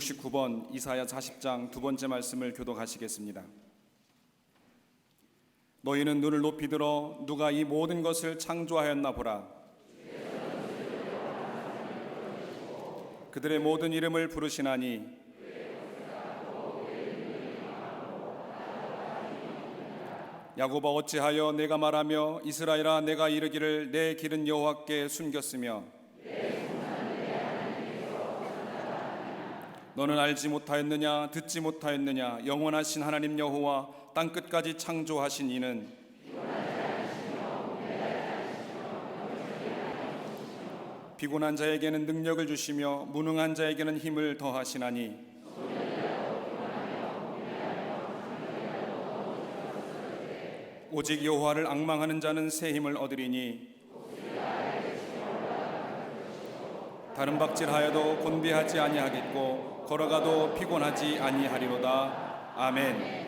69번 이사야 40장 두 번째 말씀을 교독하시겠습니다. 너희는 눈을 높이 들어 누가 이 모든 것을 창조하였나 보라. 그들의 모든 이름을 부르시나니 야곱아 어찌하여 내가 말하며 이스라엘아 내가 이르기를 내 길은 여호와께 숨겼으며 너는 알지 못하였느냐 듣지 못하였느냐 영원하신 하나님 여호와 땅끝까지 창조하신 이는 피곤한 자에게는 능력을 주시며 무능한 자에게는 힘을 더하시나니 오직 여호와를 앙망하는 자는 새 힘을 얻으리니 다른 박질하여도 곤비하지 아니하겠고 걸어가도 피곤하지 아니하리로다. 아멘.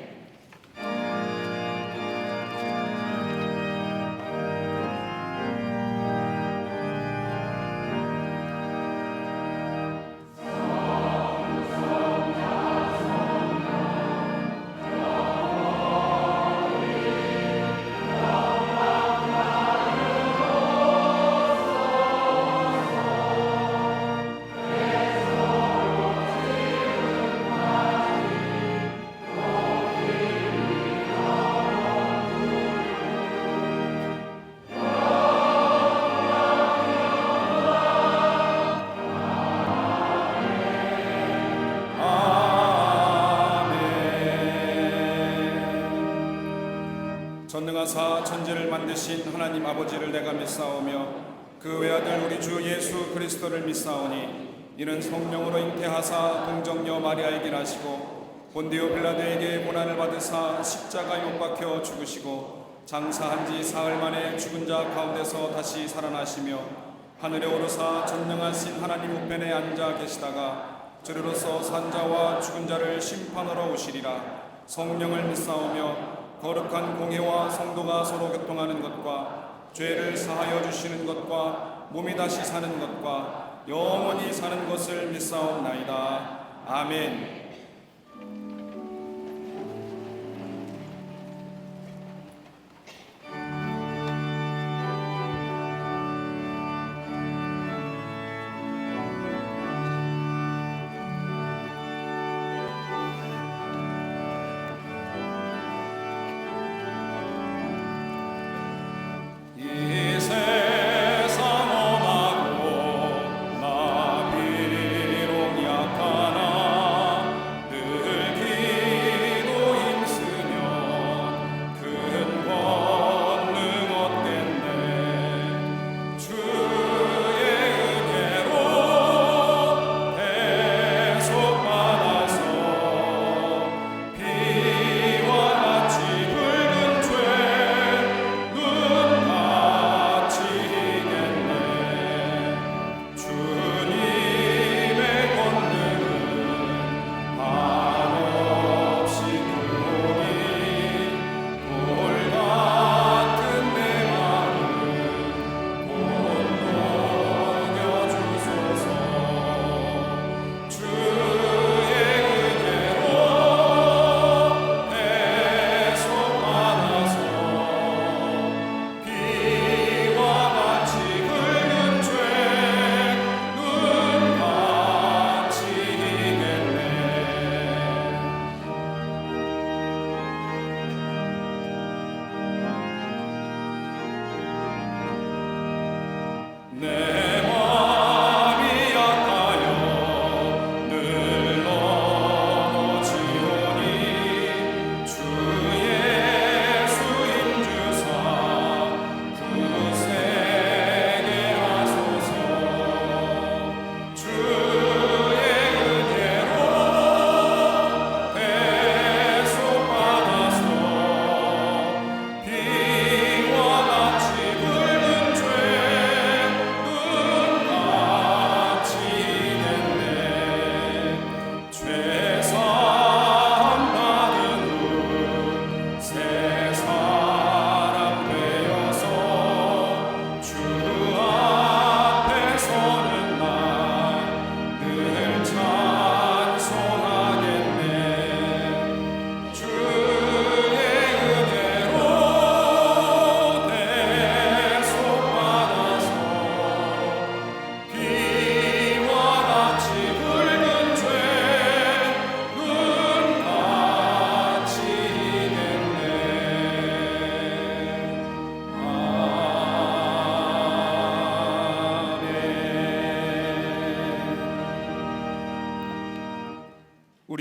전능하사 천지를 만드신 하나님 아버지를 내가 믿사오며 그 외아들 우리 주 예수 그리스도를 믿사오니 이는 성령으로 잉태하사 동정녀 마리아에게 나시고 본디오 빌라도에게 고난을 받으사 십자가에 못 박혀 죽으시고 장사한 지 사흘 만에 죽은 자 가운데서 다시 살아나시며 하늘에 오르사 전능하신 하나님 우편에 앉아 계시다가 주로서 산자와 죽은 자를 심판하러 오시리라. 성령을 믿사오며 거룩한 공회와 성도가 서로 교통하는 것과 죄를 사하여 주시는 것과 몸이 다시 사는 것과 영원히 사는 것을 믿사옵나이다. 아멘.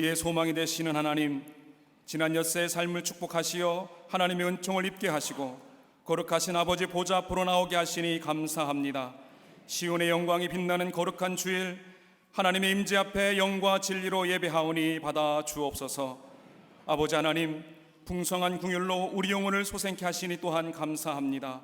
우리의 소망이 되시는 하나님, 지난 엿새의 삶을 축복하시어 하나님의 은총을 입게 하시고 거룩하신 아버지 보좌 앞으로 나오게 하시니 감사합니다. 시온의 영광이 빛나는 거룩한 주일, 하나님의 임재 앞에 영과 진리로 예배하오니 받아 주옵소서. 아버지 하나님, 풍성한 궁율로 우리 영혼을 솟행케 하시니 또한 감사합니다.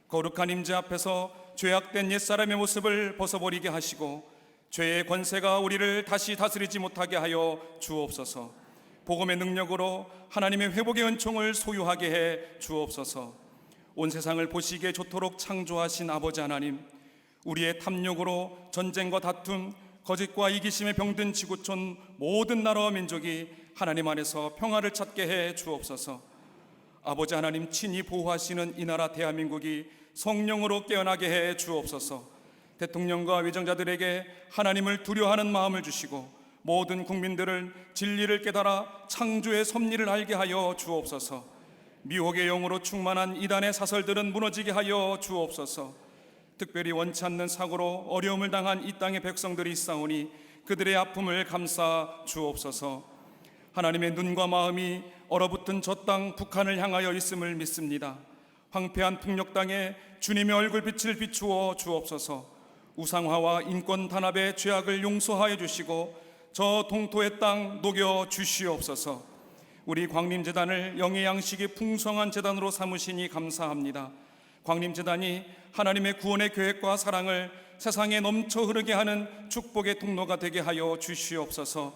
거룩한 임재 앞에서 죄악된 옛사람의 모습을 벗어버리게 하시고 죄의 권세가 우리를 다시 다스리지 못하게 하여 주옵소서. 복음의 능력으로 하나님의 회복의 은총을 소유하게 해 주옵소서. 온 세상을 보시기에 좋도록 창조하신 아버지 하나님, 우리의 탐욕으로 전쟁과 다툼, 거짓과 이기심에 병든 지구촌 모든 나라와 민족이 하나님 안에서 평화를 찾게 해 주옵소서. 아버지 하나님, 친히 보호하시는 이 나라 대한민국이 성령으로 깨어나게 해 주옵소서. 대통령과 위정자들에게 하나님을 두려워하는 마음을 주시고 모든 국민들을 진리를 깨달아 창조의 섭리를 알게 하여 주옵소서. 미혹의 영으로 충만한 이단의 사설들은 무너지게 하여 주옵소서. 특별히 원치 않는 사고로 어려움을 당한 이 땅의 백성들이 있사오니 그들의 아픔을 감싸 주옵소서. 하나님의 눈과 마음이 얼어붙은 저 땅 북한을 향하여 있음을 믿습니다. 황폐한 풍력 땅에 주님의 얼굴빛을 비추어 주옵소서. 우상화와 인권 단합의 죄악을 용서하여 주시고 저 동토의 땅 녹여 주시옵소서. 우리 광림재단을 영의 양식이 풍성한 재단으로 삼으시니 감사합니다. 광림재단이 하나님의 구원의 계획과 사랑을 세상에 넘쳐 흐르게 하는 축복의 통로가 되게 하여 주시옵소서.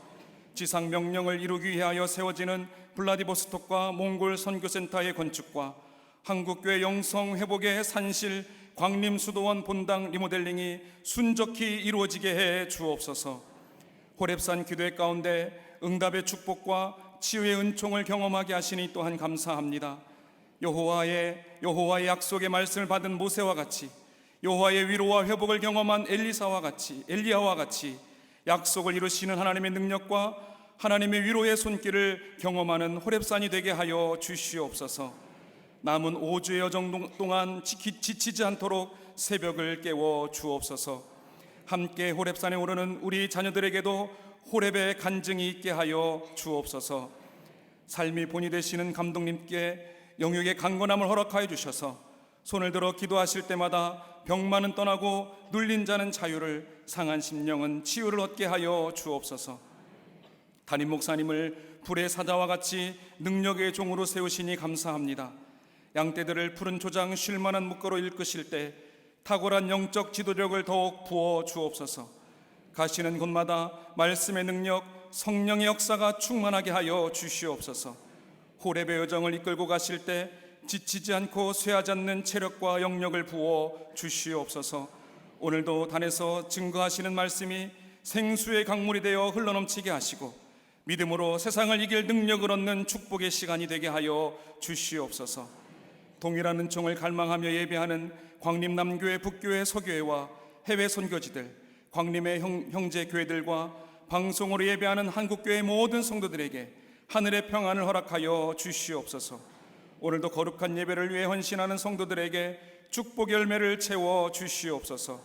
지상 명령을 이루기 위하여 세워지는 블라디보스톡과 몽골 선교센터의 건축과 한국교회 영성 회복의 산실 광림수도원 본당 리모델링이 순적히 이루어지게 해 주옵소서. 호렙산 기도회 가운데 응답의 축복과 치유의 은총을 경험하게 하시니 또한 감사합니다. 여호와의 약속의 말씀을 받은 모세와 같이, 여호와의 위로와 회복을 경험한 엘리야와 같이 약속을 이루시는 하나님의 능력과 하나님의 위로의 손길을 경험하는 호렙산이 되게 하여 주시옵소서. 남은 5주의 여정 동안 지치지 않도록 새벽을 깨워 주옵소서. 함께 호렙산에 오르는 우리 자녀들에게도 호렙의 간증이 있게 하여 주옵소서. 삶이 본이 되시는 감독님께 영육의 강건함을 허락하여 주셔서 손을 들어 기도하실 때마다 병만은 떠나고 눌린 자는 자유를, 상한 심령은 치유를 얻게 하여 주옵소서. 담임 목사님을 불의 사자와 같이 능력의 종으로 세우시니 감사합니다. 양떼들을 푸른 조장 쉴만한 묵거로 이끄실 때 탁월한 영적 지도력을 더욱 부어 주옵소서. 가시는 곳마다 말씀의 능력, 성령의 역사가 충만하게 하여 주시옵소서. 호렙의 여정을 이끌고 가실 때 지치지 않고 쇠하지 않는 체력과 영력을 부어 주시옵소서. 오늘도 단에서 증거하시는 말씀이 생수의 강물이 되어 흘러넘치게 하시고 믿음으로 세상을 이길 능력을 얻는 축복의 시간이 되게 하여 주시옵소서. 동일한 은총을 갈망하며 예배하는 광림남교회, 북교회, 서교회와 해외 선교지들, 광림의 형제 교회들과 방송으로 예배하는 한국교회 모든 성도들에게 하늘의 평안을 허락하여 주시옵소서. 오늘도 거룩한 예배를 위해 헌신하는 성도들에게 축복 열매를 채워 주시옵소서.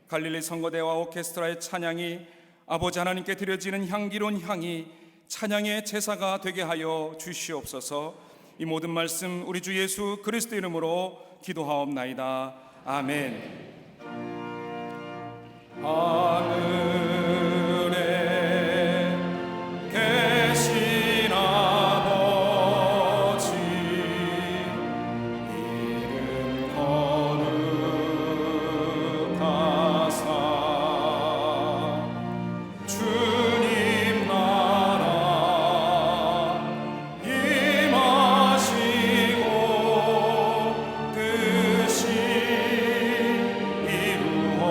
갈릴리 성거대와 오케스트라의 찬양이 아버지 하나님께 드려지는 향기로운 향이 찬양의 제사가 되게 하여 주시옵소서. 이 모든 말씀 우리 주 예수 그리스도 이름으로 기도하옵나이다. 아멘. 하늘에 계신 아버지, 이름 거룩하사 주님 나라 임하시고 뜻이 이루어지이다.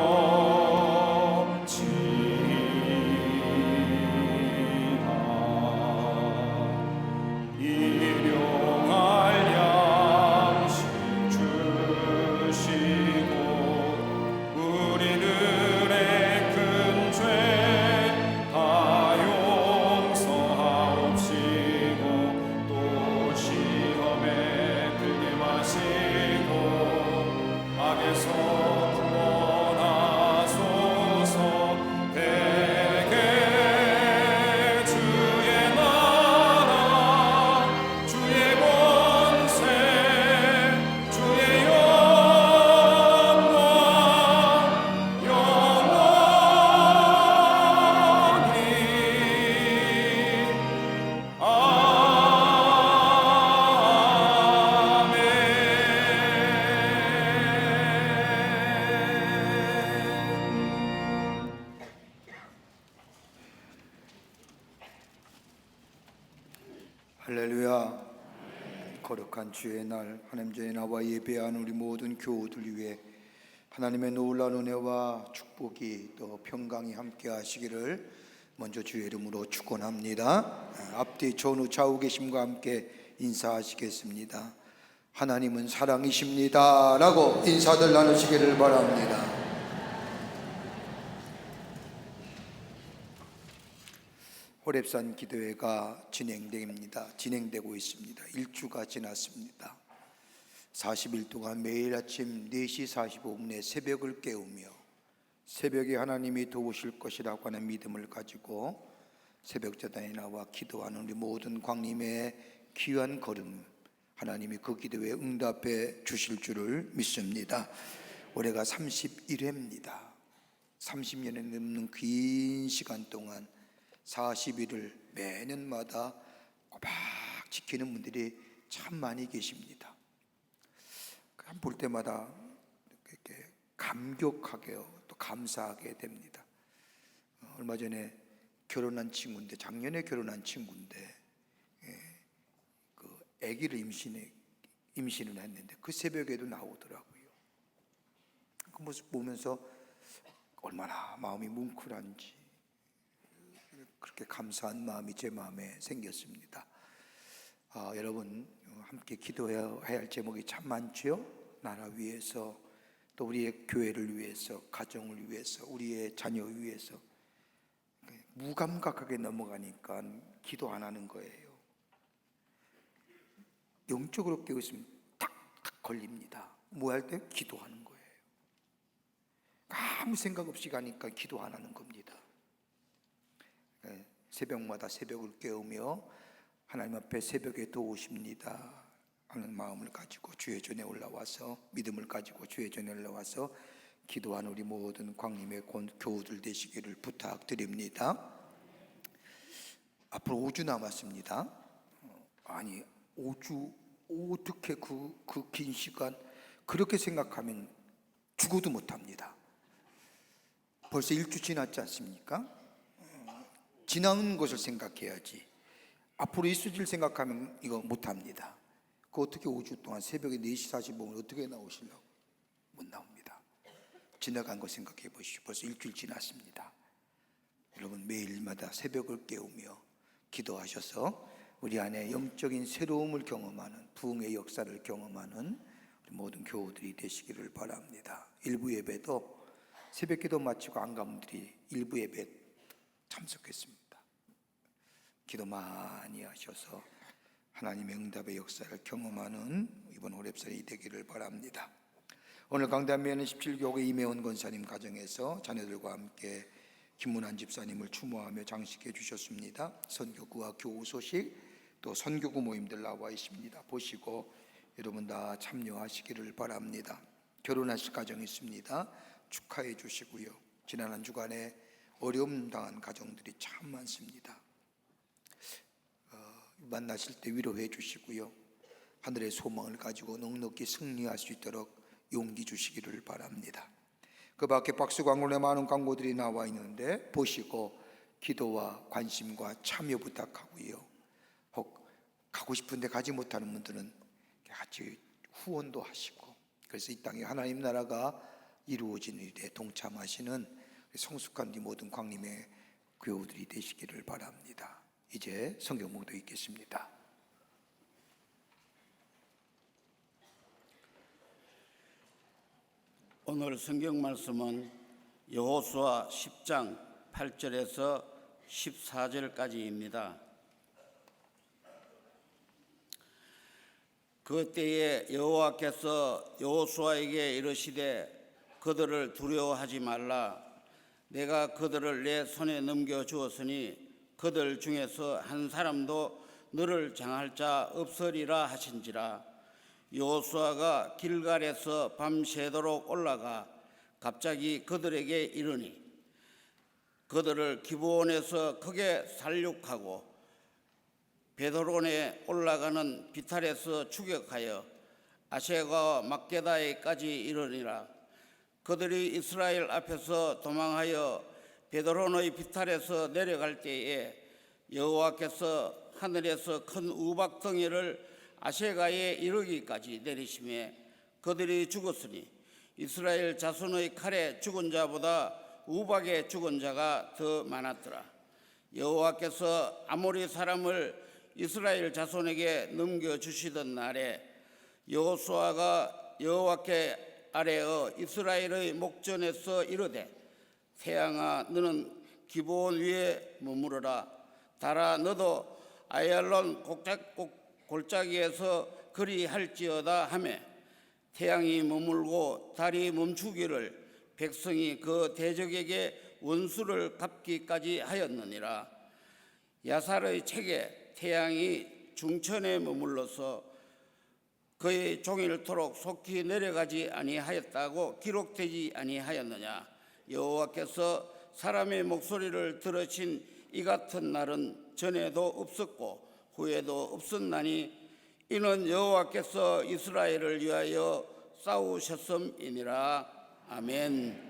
거룩한 주의 날 하나님 전에 나와 예배한 우리 모든 교우들 위해 하나님의 놀라운 은혜와 축복이 또 평강이 함께 하시기를 먼저 주의 이름으로 축원합니다. 앞뒤 전후 좌우 계심과 함께 인사하시겠습니다. 하나님은 사랑이십니다 라고 인사들 나누시기를 바랍니다. 호렙산 기도회가 진행되고 있습니다. 1주가 지났습니다. 40일 동안 매일 아침 4시 45분에 새벽을 깨우며 새벽에 하나님이 도우실 것이라고 하는 믿음을 가지고 새벽제단에 나와 기도하는 우리 모든 광림의 귀한 걸음, 하나님이 그 기도에 응답해 주실 줄을 믿습니다. 올해가 31회입니다. 30년에 넘는 긴 시간 동안 40일을 매년마다 꼬박 지키는 분들이 참 많이 계십니다. 볼 때마다 이렇게 감격하게요, 또 감사하게 됩니다. 얼마 전에 결혼한 친구인데, 작년에 결혼한 친구인데, 그 아기를 임신을 했는데 그 새벽에도 나오더라고요. 그 모습 보면서 얼마나 마음이 뭉클한지, 그렇게 감사한 마음이 제 마음에 생겼습니다. 여러분 함께 기도해야 할 제목이 참 많죠. 나라 위해서, 또 우리의 교회를 위해서, 가정을 위해서, 우리의 자녀 위해서. 무감각하게 넘어가니까 기도 안 하는 거예요. 영적으로 깨어 있으면 탁탁 걸립니다. 뭐 할 때? 기도하는 거예요. 아무 생각 없이 가니까 기도 안 하는 겁니다. 새벽마다 새벽을 깨우며 하나님 앞에 새벽에 도우십니다 하는 마음을 가지고 주의 전에 올라와서, 믿음을 가지고 주의 전에 올라와서 기도하는 우리 모든 광림의 교우들 되시기를 부탁드립니다. 앞으로 5주 남았습니다. 아니 5주, 어떻게 그 긴 시간 그렇게 생각하면 죽어도 못합니다. 벌써 1주 지났지 않습니까? 지나는 것을 생각해야지. 앞으로 있을 생각하면 이거 못합니다. 그 어떻게 5주 동안 새벽에 4시 45분 어떻게 나오시려고? 못 나옵니다. 지나간 거 생각해 보시죠. 벌써 일주일 지났습니다. 여러분 매일마다 새벽을 깨우며 기도하셔서 우리 안에 영적인 새로움을 경험하는, 부흥의 역사를 경험하는 우리 모든 교우들이 되시기를 바랍니다. 일부 예배도 새벽 기도 마치고 안 간 분들이 일부 예배 참석했습니다. 기도 많이 하셔서 하나님의 응답의 역사를 경험하는 이번 호렙산이 되기를 바랍니다. 오늘 강단면은 17교회 이매원 권사님 가정에서 자녀들과 함께 김문환 집사님을 추모하며 장식해 주셨습니다. 선교구와 교우 소식, 또 선교구 모임들 나와 있습니다. 보시고 여러분 다 참여하시기를 바랍니다. 결혼하실 가정이 있습니다. 축하해 주시고요. 지난 한 주간에 어려움 당한 가정들이 참 많습니다. 만나실 때 위로해 주시고요. 하늘의 소망을 가지고 넉넉히 승리할 수 있도록 용기 주시기를 바랍니다. 그 밖에 박스 광고에 많은 광고들이 나와 있는데 보시고 기도와 관심과 참여 부탁하고요. 혹 가고 싶은데 가지 못하는 분들은 같이 후원도 하시고, 그래서 이 땅에 하나님 나라가 이루어지는 일에 동참하시는 성숙한 이 모든 광림의 교우들이 되시기를 바랍니다. 이제 성경 봉독 읽겠습니다. 오늘 성경 말씀은 여호수아 10장 8절에서 14절까지입니다. 그 때에 여호와께서 여호수아에게 이르시되 그들을 두려워하지 말라. 내가 그들을 내 손에 넘겨주었으니 그들 중에서 한 사람도 너를 장할 자 없으리라 하신지라. 여호수아가 길갈에서 밤새도록 올라가 갑자기 그들에게 이르니 그들을 기브온에서 크게 살육하고 베드론에 올라가는 비탈에서 추격하여 아셰가와 막게다에까지 이르니라. 그들이 이스라엘 앞에서 도망하여 베드론의 비탈에서 내려갈 때에 여호와께서 하늘에서 큰 우박덩이를 아세가에 이르기까지 내리심에 그들이 죽었으니 이스라엘 자손의 칼에 죽은 자보다 우박에 죽은 자가 더 많았더라. 여호와께서 아모리 사람을 이스라엘 자손에게 넘겨주시던 날에 여호수아가 여호와께 아뢰어 이스라엘의 목전에서 이르되 태양아 너는 기브온 위에 머무르라. 달아 너도 아얄론 골짜기에서 그리할지어다 하매 태양이 머물고 달이 멈추기를 백성이 그 대적에게 원수를 갚기까지 하였느니라. 야살의 책에 태양이 중천에 머물러서 그의 종일토록 속히 내려가지 아니하였다고 기록되지 아니하였느냐. 여호와께서 사람의 목소리를 들으신 이 같은 날은 전에도 없었고 후에도 없었나니 이는 여호와께서 이스라엘을 위하여 싸우셨음이니라. 아멘.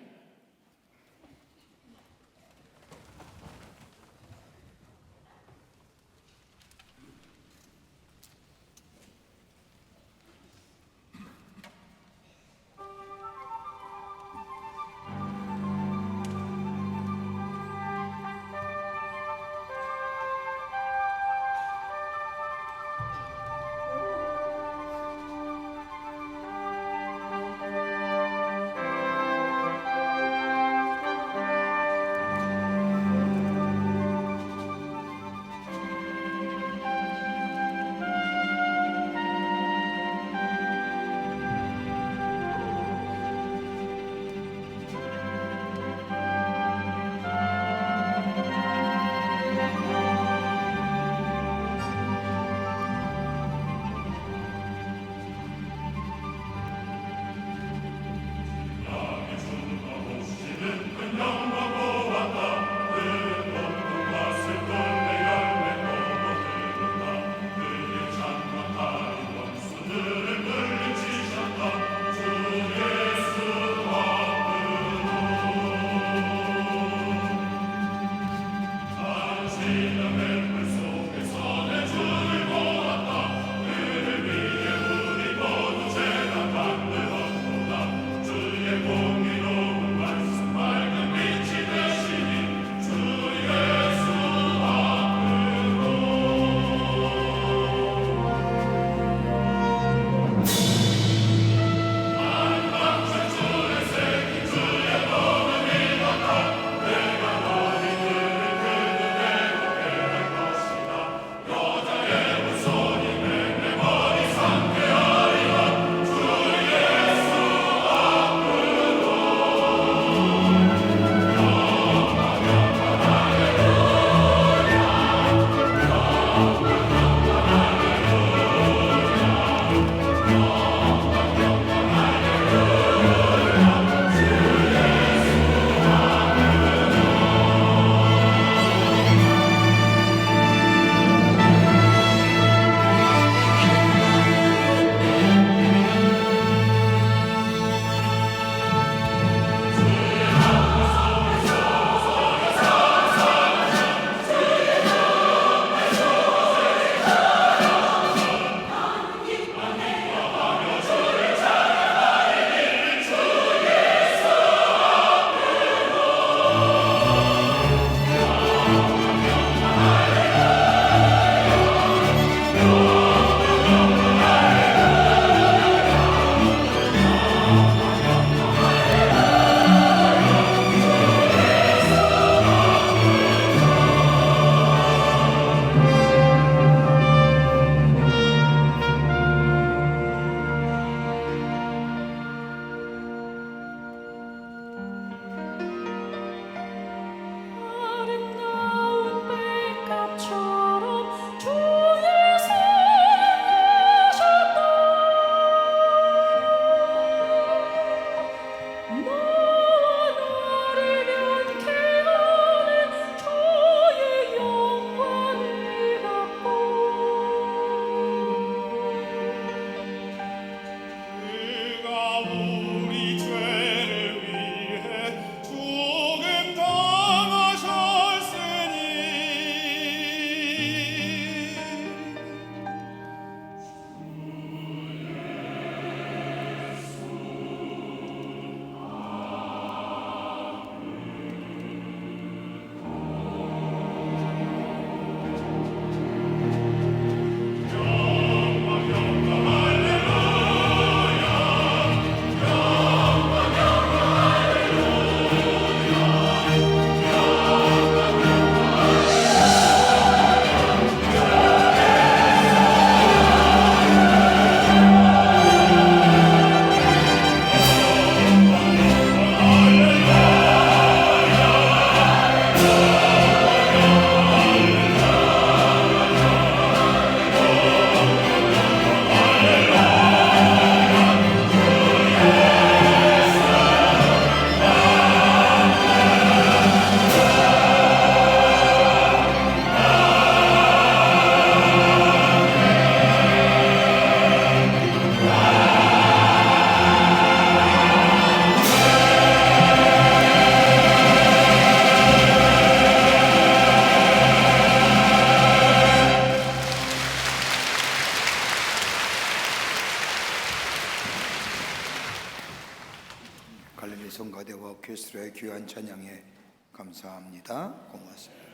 성가대와 오케스트라의 귀한 찬양에 감사합니다. 고맙습니다.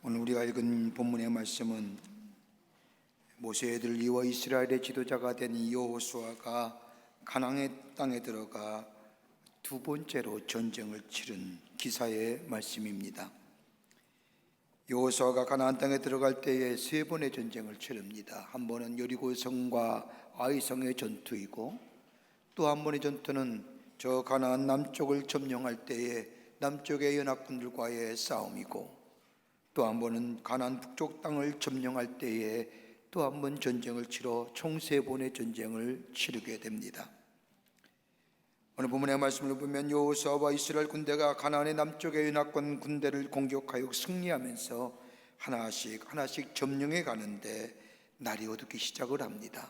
오늘 우리가 읽은 본문의 말씀은 모세의 아들 이와 이스라엘의 지도자가 된 여호수아가 가나안의 땅에 들어가 두 번째로 전쟁을 치른 기사의 말씀입니다. 여호수아가 가나안 땅에 들어갈 때에 세 번의 전쟁을 치릅니다. 한 번은 여리고성과 아이성의 전투이고, 또 한 번의 전투는 저 가나안 남쪽을 점령할 때에 남쪽의 연합군들과의 싸움이고, 또 한 번은 가나안 북쪽 땅을 점령할 때에 또 한 번 전쟁을 치러 총 세 번의 전쟁을 치르게 됩니다. 오늘 본문의 말씀을 보면 여호수아와 이스라엘 군대가 가나안의 남쪽의 연합군 군대를 공격하여 승리하면서 하나씩 점령해 가는데 날이 어둡기 시작을 합니다.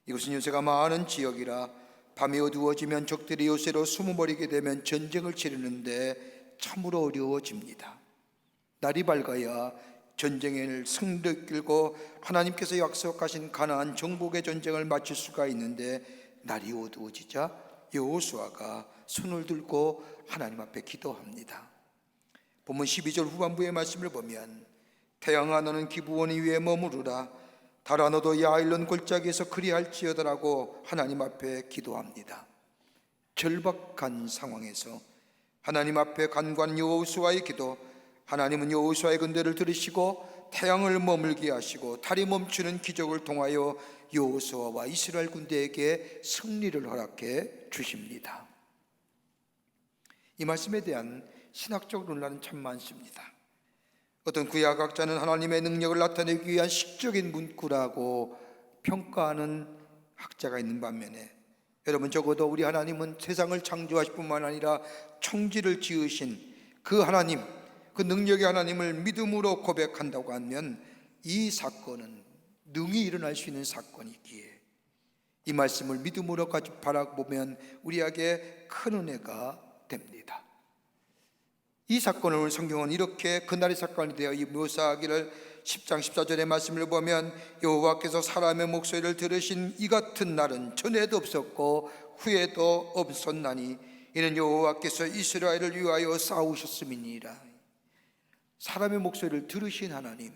이곳은 요새가 많은 지역이라 밤이 어두워지면 적들이 요새로 숨어버리게 되면 전쟁을 치르는데 참으로 어려워집니다. 날이 밝아야 전쟁의 승리를 이끌고 하나님께서 약속하신 가나안 정복의 전쟁을 마칠 수가 있는데, 날이 어두워지자 여호수아가 손을 들고 하나님 앞에 기도합니다. 본문 12절 후반부의 말씀을 보면 태양아 너는 기브온 위에 머무르라, 달아 너도 야일론 골짜기에서 그리할지어다라고 하나님 앞에 기도합니다. 절박한 상황에서 하나님 앞에 간구한 여호수아의 기도, 하나님은 여호수아의 군대를 들으시고 태양을 머물게 하시고 달이 멈추는 기적을 통하여 여호수아와 이스라엘 군대에게 승리를 허락해 주십니다. 이 말씀에 대한 신학적 논란은 참 많습니다. 어떤 구약학자는 하나님의 능력을 나타내기 위한 시적인 문구라고 평가하는 학자가 있는 반면에, 여러분 적어도 우리 하나님은 세상을 창조하실 뿐만 아니라 천지를 지으신 그 하나님, 그 능력의 하나님을 믿음으로 고백한다고 하면 이 사건은 능히 일어날 수 있는 사건이기에 이 말씀을 믿음으로 바라보면 우리에게 큰 은혜가 됩니다. 이 사건을 오늘 성경은 이렇게 그날의 사건이 되어 묘사하기를 10장 14절의 말씀을 보면 여호와께서 사람의 목소리를 들으신 이 같은 날은 전에도 없었고 후에도 없었나니 이는 여호와께서 이스라엘을 위하여 싸우셨음이니라. 사람의 목소리를 들으신 하나님,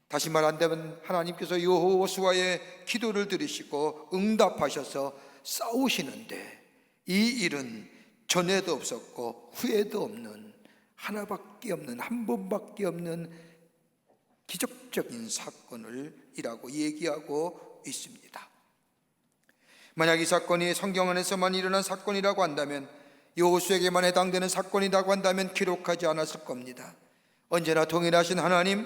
다시 말한다면 하나님께서 여호수아의 기도를 들으시고 응답하셔서 싸우시는데, 이 일은 전에도 없었고 후에도 없는, 하나밖에 없는, 한 번밖에 없는 기적적인 사건을 이라고 얘기하고 있습니다. 만약 이 사건이 성경 안에서만 일어난 사건이라고 한다면, 여호수아에게만 해당되는 사건이라고 한다면 기록하지 않았을 겁니다. 언제나 동일하신 하나님,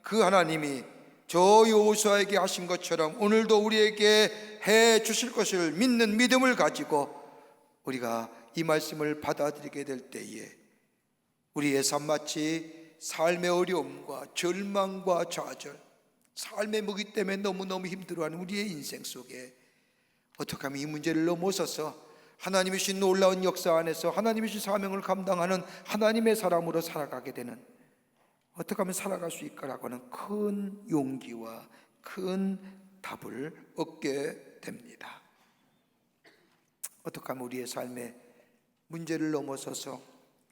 그 하나님이 저 여호수아에게 하신 것처럼 오늘도 우리에게 해 주실 것을 믿는 믿음을 가지고 우리가 이 말씀을 받아들이게 될 때에 우리의 삶, 마치 삶의 어려움과 절망과 좌절, 삶의 무기 때문에 너무너무 힘들어하는 우리의 인생 속에 어떻게 하면 이 문제를 넘어서서 하나님의 신 놀라운 역사 안에서 하나님의 신 사명을 감당하는 하나님의 사람으로 살아가게 되는, 어떻게 하면 살아갈 수 있을까라고 하는 큰 용기와 큰 답을 얻게 됩니다. 어떻게 하면 우리의 삶에 문제를 넘어서서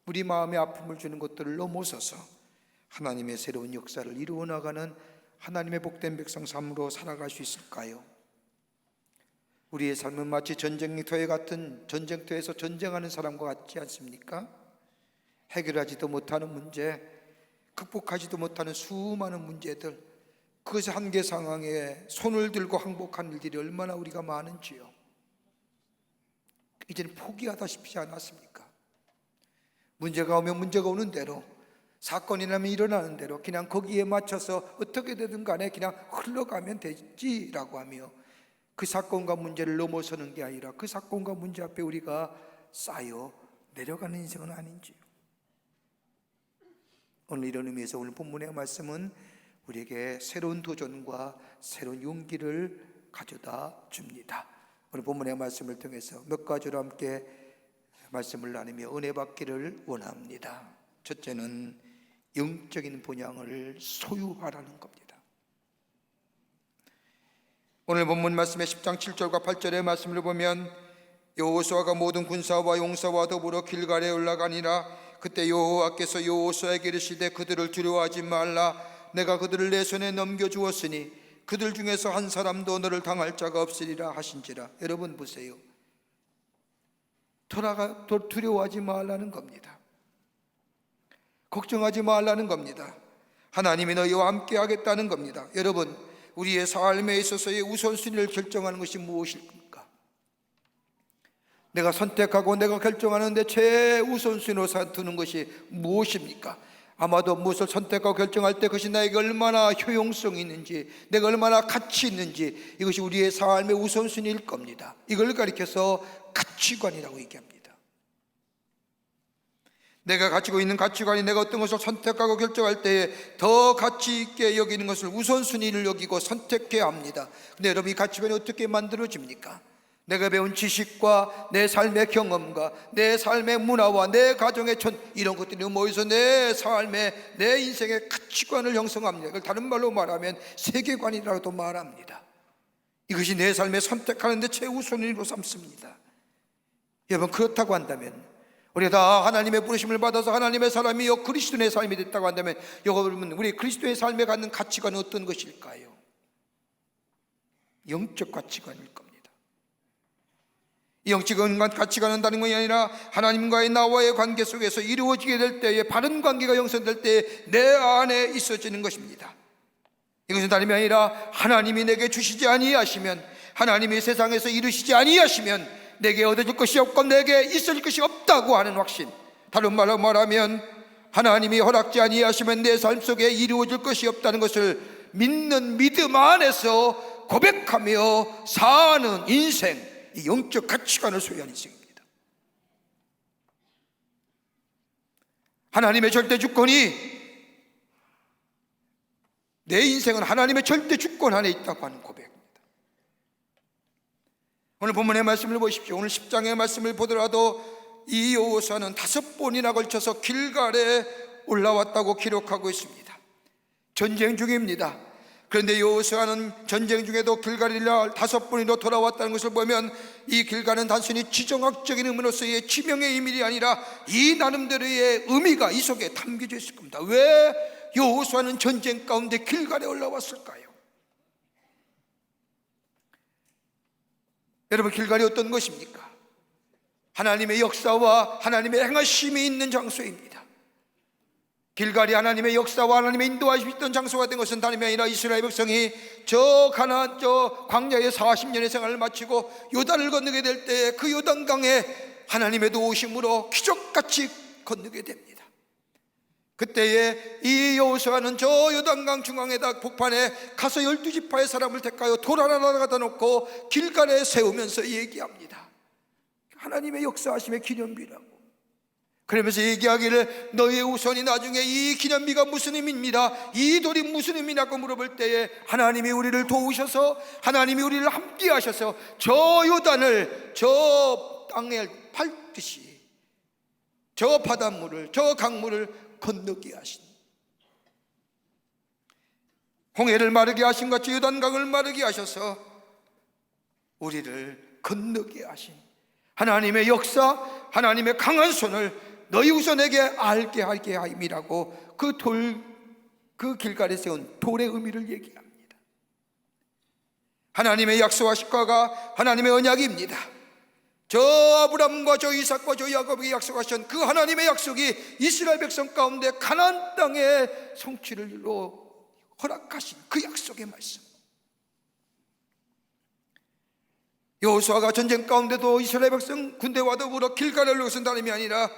우리 마음에 아픔을 주는 것들을 넘어서서 하나님의 새로운 역사를 이루어 나가는 하나님의 복된 백성 삶으로 살아갈 수 있을까요? 우리의 삶은 마치 전쟁터에 같은, 전쟁터에서 전쟁하는 사람과 같지 않습니까? 해결하지도 못하는 문제, 극복하지도 못하는 수많은 문제들, 그것의 한계 상황에 손을 들고 항복하는 일들이 얼마나 우리가 많은지요. 이제는 포기하다 싶지 않았습니까? 문제가 오면 문제가 오는 대로, 사건이 나면 일어나는 대로 그냥 거기에 맞춰서 어떻게 되든 간에 그냥 흘러가면 되지라고 하며 그 사건과 문제를 넘어서는 게 아니라 그 사건과 문제 앞에 우리가 쌓여 내려가는 인생은 아닌지요. 오늘 이런 의미에서 오늘 본문의 말씀은 우리에게 새로운 도전과 새로운 용기를 가져다 줍니다. 오늘 본문의 말씀을 통해서 몇 가지로 함께 말씀을 나누며 은혜 받기를 원합니다. 첫째는 영적인 본향을 소유하라는 겁니다. 오늘 본문 말씀의 10장 7절과 8절의 말씀을 보면 여호수아가 모든 군사와 용사와 더불어 길갈에 올라가니라. 그때 여호와께서 여호수아에게 이르시되 그들을 두려워하지 말라. 내가 그들을 내 손에 넘겨주었으니 그들 중에서 한 사람도 너를 당할 자가 없으리라 하신지라. 여러분 보세요. 두려워하지 말라는 겁니다. 걱정하지 말라는 겁니다. 하나님이 너희와 함께 하겠다는 겁니다. 여러분, 우리의 삶에 있어서의 우선순위를 결정하는 것이 무엇일까? 내가 선택하고 내가 결정하는데 최우선순위로 두는 것이 무엇입니까? 아마도 무엇을 선택하고 결정할 때 그것이 나에게 얼마나 효용성이 있는지, 내가 얼마나 가치 있는지, 이것이 우리의 삶의 우선순위일 겁니다. 이걸 가리켜서 가치관이라고 얘기합니다. 내가 가지고 있는 가치관이 내가 어떤 것을 선택하고 결정할 때에 더 가치 있게 여기는 것을 우선순위를 여기고 선택해야 합니다. 근데 여러분, 이 가치관이 어떻게 만들어집니까? 내가 배운 지식과 내 삶의 경험과 내 삶의 문화와 내 가정의 이런 것들이 모여서 내 삶의, 내 인생의 가치관을 형성합니다. 이걸 다른 말로 말하면 세계관이라고도 말합니다. 이것이 내 삶에 선택하는 데 최우선으로 삼습니다. 여러분, 그렇다고 한다면, 우리가 다 하나님의 부르심을 받아서 하나님의 사람이요 그리스도의 삶이 됐다고 한다면, 여러분, 우리 그리스도의 삶에 갖는 가치관은 어떤 것일까요? 영적 가치관일 겁니다. 이 영적 가치관은 다른 것이 아니라 하나님과의 나와의 관계 속에서 이루어지게 될 때에, 바른 관계가 형성될 때에 내 안에 있어지는 것입니다. 이것은 다름이 아니라 하나님이 내게 주시지 아니하시면, 하나님이 세상에서 이루시지 아니하시면 내게 얻어질 것이 없고 내게 있을 것이 없다고 하는 확신. 다른 말로 말하면 하나님이 허락지 아니하시면 내 삶 속에 이루어질 것이 없다는 것을 믿는 믿음 안에서 고백하며 사는 인생, 이 영적 가치관을 소유한 인생입니다. 하나님의 절대 주권이, 내 인생은 하나님의 절대 주권 안에 있다고 하는 고백. 오늘 본문의 말씀을 보십시오. 오늘 10장의 말씀을 보더라도 이 여호수아는 5번이나 걸쳐서 길갈에 올라왔다고 기록하고 있습니다. 전쟁 중입니다. 그런데 여호수아는 전쟁 중에도 길갈을 5번이나 돌아왔다는 것을 보면, 이 길갈은 단순히 지정학적인 의미로서의 지명의 의미이 아니라 이 나름대로의 의미가 이 속에 담겨져 있을 겁니다. 왜 여호수아는 전쟁 가운데 길갈에 올라왔을까요? 여러분, 길갈이 어떤 것입니까? 하나님의 역사와 하나님의 행하심이 있는 장소입니다. 길갈이 하나님의 역사와 하나님의 인도하심이 있던 장소가 된 것은 다름이 아니라 이스라엘 백성이 저 가나안 저 광야에 40년의 생활을 마치고 요단을 건너게 될 때 그 요단강에 하나님의 도우심으로 기적같이 건너게 됩니다. 그때에 이 여호수아는 저 요단강 중앙에다 복판에 가서 12지파의 사람을 택하여 돌 하나 갖다 놓고 길갈에 세우면서 얘기합니다. 하나님의 역사하심의 기념비라고. 그러면서 얘기하기를, 너희의 우선이 나중에 이 기념비가 무슨 의미입니다, 이 돌이 무슨 의미냐고 물어볼 때에 하나님이 우리를 도우셔서, 하나님이 우리를 함께 하셔서 저 요단을 저 땅에 밟듯이 저 바닷물을, 저 강물을 건너게 하신, 홍해를 마르게 하신 같이 요단강을 마르게 하셔서 우리를 건너게 하신 하나님의 역사, 하나님의 강한 손을 너희 우선에게 알게 하게 하임이라고 그 길갈에 세운 돌의 의미를 얘기합니다. 하나님의 약속하시과가 하나님의 언약입니다. 저 아브람과 저 이삭과 저 야곱에게 약속하신 그 하나님의 약속이 이스라엘 백성 가운데 가나안 땅의 성취를 허락하신 그 약속의 말씀. 여호수아가 전쟁 가운데도 이스라엘 백성 군대와 더불어 길갈에 올라온 것은 다름이 아니라,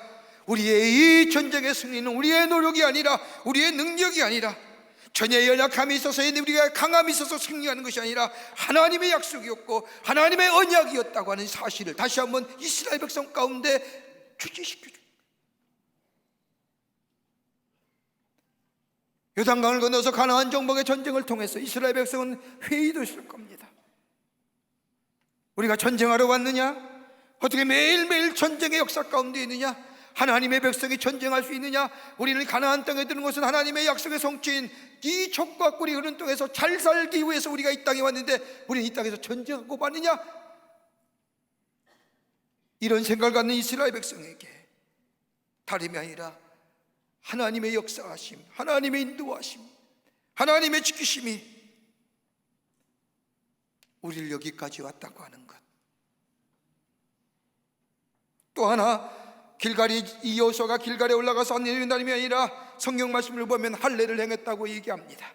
우리의 이 전쟁의 승리는 우리의 노력이 아니라, 우리의 능력이 아니라, 전의 연약함이 있어서 우리가 강함이 있어서 승리하는 것이 아니라 하나님의 약속이었고 하나님의 언약이었다고 하는 사실을 다시 한번 이스라엘 백성 가운데 주지시켜줍니다. 요단강을 건너서 가나안 정복의 전쟁을 통해서 이스라엘 백성은 회의도 있을 겁니다. 우리가 전쟁하러 왔느냐? 어떻게 매일매일 전쟁의 역사 가운데 있느냐? 하나님의 백성이 전쟁할 수 있느냐? 우리는 가나안 땅에 드는 것은 하나님의 약속의 성취인 이 젖과 꿀이 흐르는 땅에서 잘 살기 위해서 우리가 이 땅에 왔는데 우리는 이 땅에서 전쟁하고 마느냐? 이런 생각을 갖는 이스라엘 백성에게 다름이 아니라 하나님의 역사하심, 하나님의 인도하심, 하나님의 지키심이 우리를 여기까지 왔다고 하는 것. 또 하나, 길갈이, 이 여호수아가 길갈에 올라가서 하나님이 아니라 성경 말씀을 보면 할례를 행했다고 얘기합니다.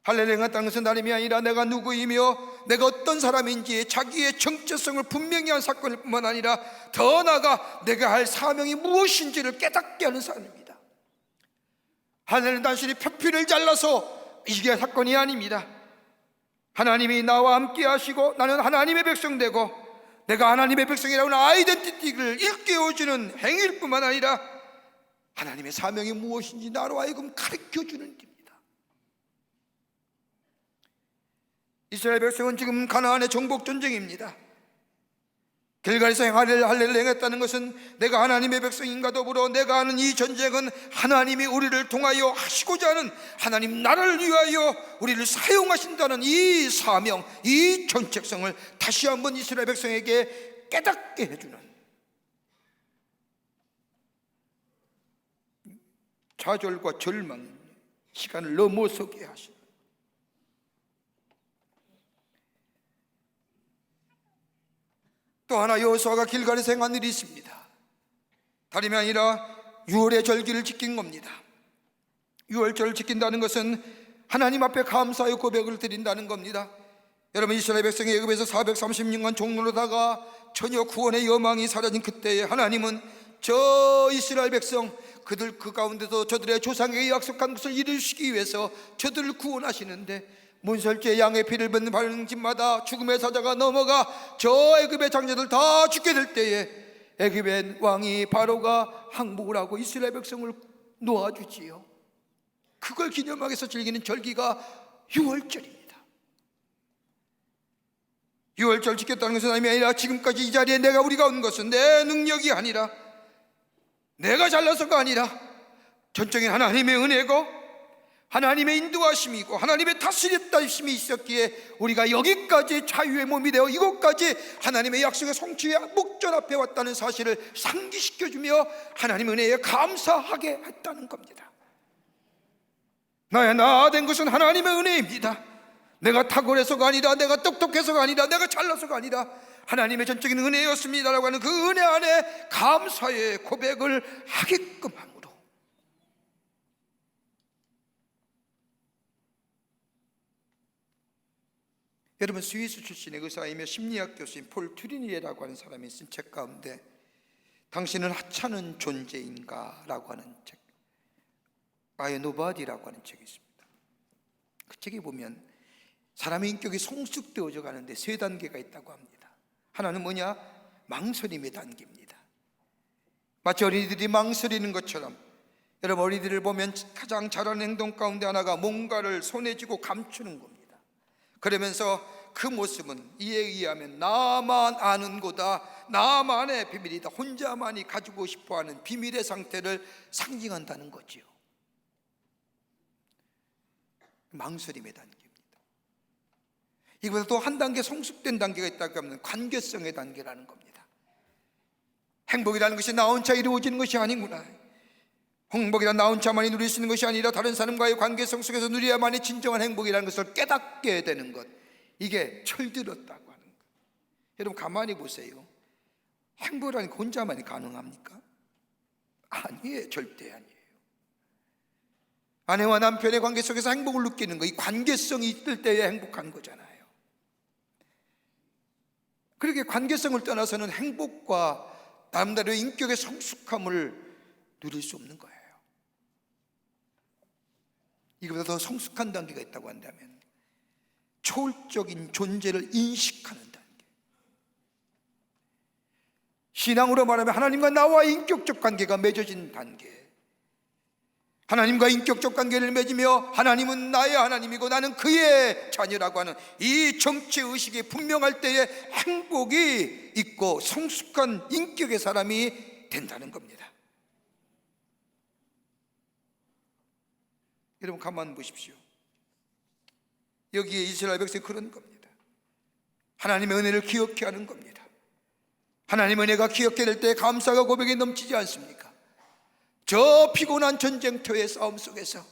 할례를 행했다는 것은 다름이 아니라 내가 누구이며 내가 어떤 사람인지 자기의 정체성을 분명히 한 사건일 뿐만 아니라 더 나아가 내가 할 사명이 무엇인지를 깨닫게 하는 사람입니다. 할례는 단순히 표피를 잘라서 이게 사건이 아닙니다. 하나님이 나와 함께 하시고 나는 하나님의 백성 되고 내가 하나님의 백성이라고 하는 아이덴티티를 일깨워주는 행위일 뿐만 아니라 하나님의 사명이 무엇인지 나로 하여금 가르쳐주는 일입니다. 이스라엘 백성은 지금 가나안의 정복 전쟁입니다. 길갈에서 할례를 행했다는 것은 내가 하나님의 백성인가 더불어 내가 하는 이 전쟁은 하나님이 우리를 통하여 하시고자 하는 하나님 나라를 위하여 우리를 사용하신다는 이 사명, 이 정체성을 다시 한번 이스라엘 백성에게 깨닫게 해주는, 좌절과 절망 시간을 넘어서게 하시는, 또 하나 여호수아가 길갈에서 행한 일이 있습니다. 다름이 아니라 유월의 절기를 지킨 겁니다. 유월절을 지킨다는 것은 하나님 앞에 감사의 고백을 드린다는 겁니다. 여러분, 이스라엘 백성이 애굽에서 436년 종로로다가 전혀 구원의 여망이 사라진 그때에 하나님은 저 이스라엘 백성, 그들 그 가운데서 저들의 조상에게 약속한 것을 이루시기 위해서 저들을 구원하시는데 문설주의 양의 피를 바르는 집마다 죽음의 사자가 넘어가 저 애굽의 장자들 다 죽게 될 때에 애굽의 왕이 바로가 항복을 하고 이스라엘 백성을 놓아주지요. 그걸 기념하기 위해서 즐기는 절기가 유월절입니다. 유월절 지켰다는 것은 아니라 지금까지 이 자리에 우리가 온 것은 내 능력이 아니라 내가 잘나서가 아니라 전적인 하나님의 은혜고 하나님의 인도하심이고 하나님의 다스렸다심이 있었기에 우리가 여기까지 자유의 몸이 되어 이곳까지 하나님의 약속의 성취의 목전 앞에 왔다는 사실을 상기시켜주며 하나님의 은혜에 감사하게 했다는 겁니다. 나야 나 된 것은 하나님의 은혜입니다. 내가 탁월해서가 아니라 내가 똑똑해서가 아니라 내가 잘나서가 아니라 하나님의 전적인 은혜였습니다라고 하는 그 은혜 안에 감사의 고백을 하게끔 함으로 여러분, 스위스 출신의 의사이며 심리학 교수인 폴 튜리니에라고 하는 사람이 쓴 책 가운데 당신은 하찮은 존재인가? 라고 하는 책, I am nobody라고 하는 책이 있습니다. 그 책에 보면 사람의 인격이 성숙되어져 가는데 세 단계가 있다고 합니다. 하나는 뭐냐? 망설임의 단계입니다. 마치 어린이들이 망설이는 것처럼 여러분, 어린이들을 보면 가장 잘하는 행동 가운데 하나가 뭔가를 손에 쥐고 감추는 겁니다. 그러면서 그 모습은 이에 의하면 나만 아는 거다, 나만의 비밀이다, 혼자만이 가지고 싶어하는 비밀의 상태를 상징한다는 거지요. 망설임의 단계입니다. 이것보다 또 한 단계 성숙된 단계가 있다고 하면 관계성의 단계라는 겁니다. 행복이라는 것이 나 혼자 이루어지는 것이 아니구나. 행복이란 나 혼자만이 누릴 수 있는 것이 아니라 다른 사람과의 관계성 속에서 누려야만이 진정한 행복이라는 것을 깨닫게 되는 것, 이게 철들었다고 하는 것. 여러분, 가만히 보세요. 행복이라는 게 혼자만이 가능합니까? 아니에요. 절대 아니에요. 아내와 남편의 관계 속에서 행복을 느끼는 거, 이 관계성이 있을 때에 행복한 거잖아요. 그렇게 관계성을 떠나서는 행복과 나름대로의 인격의 성숙함을 누릴 수 없는 거예요. 이거보다 더 성숙한 단계가 있다고 한다면 초월적인 존재를 인식하는 단계, 신앙으로 말하면 하나님과 나와의 인격적 관계가 맺어진 단계, 하나님과 인격적 관계를 맺으며 하나님은 나의 하나님이고 나는 그의 자녀라고 하는 이 정체의식이 분명할 때에 행복이 있고 성숙한 인격의 사람이 된다는 겁니다. 여러분 가만 보십시오. 여기에 이스라엘 백성이 그런 겁니다. 하나님의 은혜를 기억해 하는 겁니다. 하나님의 은혜가 기억해 될 때 감사가 고백이 넘치지 않습니까? 저 피곤한 전쟁터의 싸움 속에서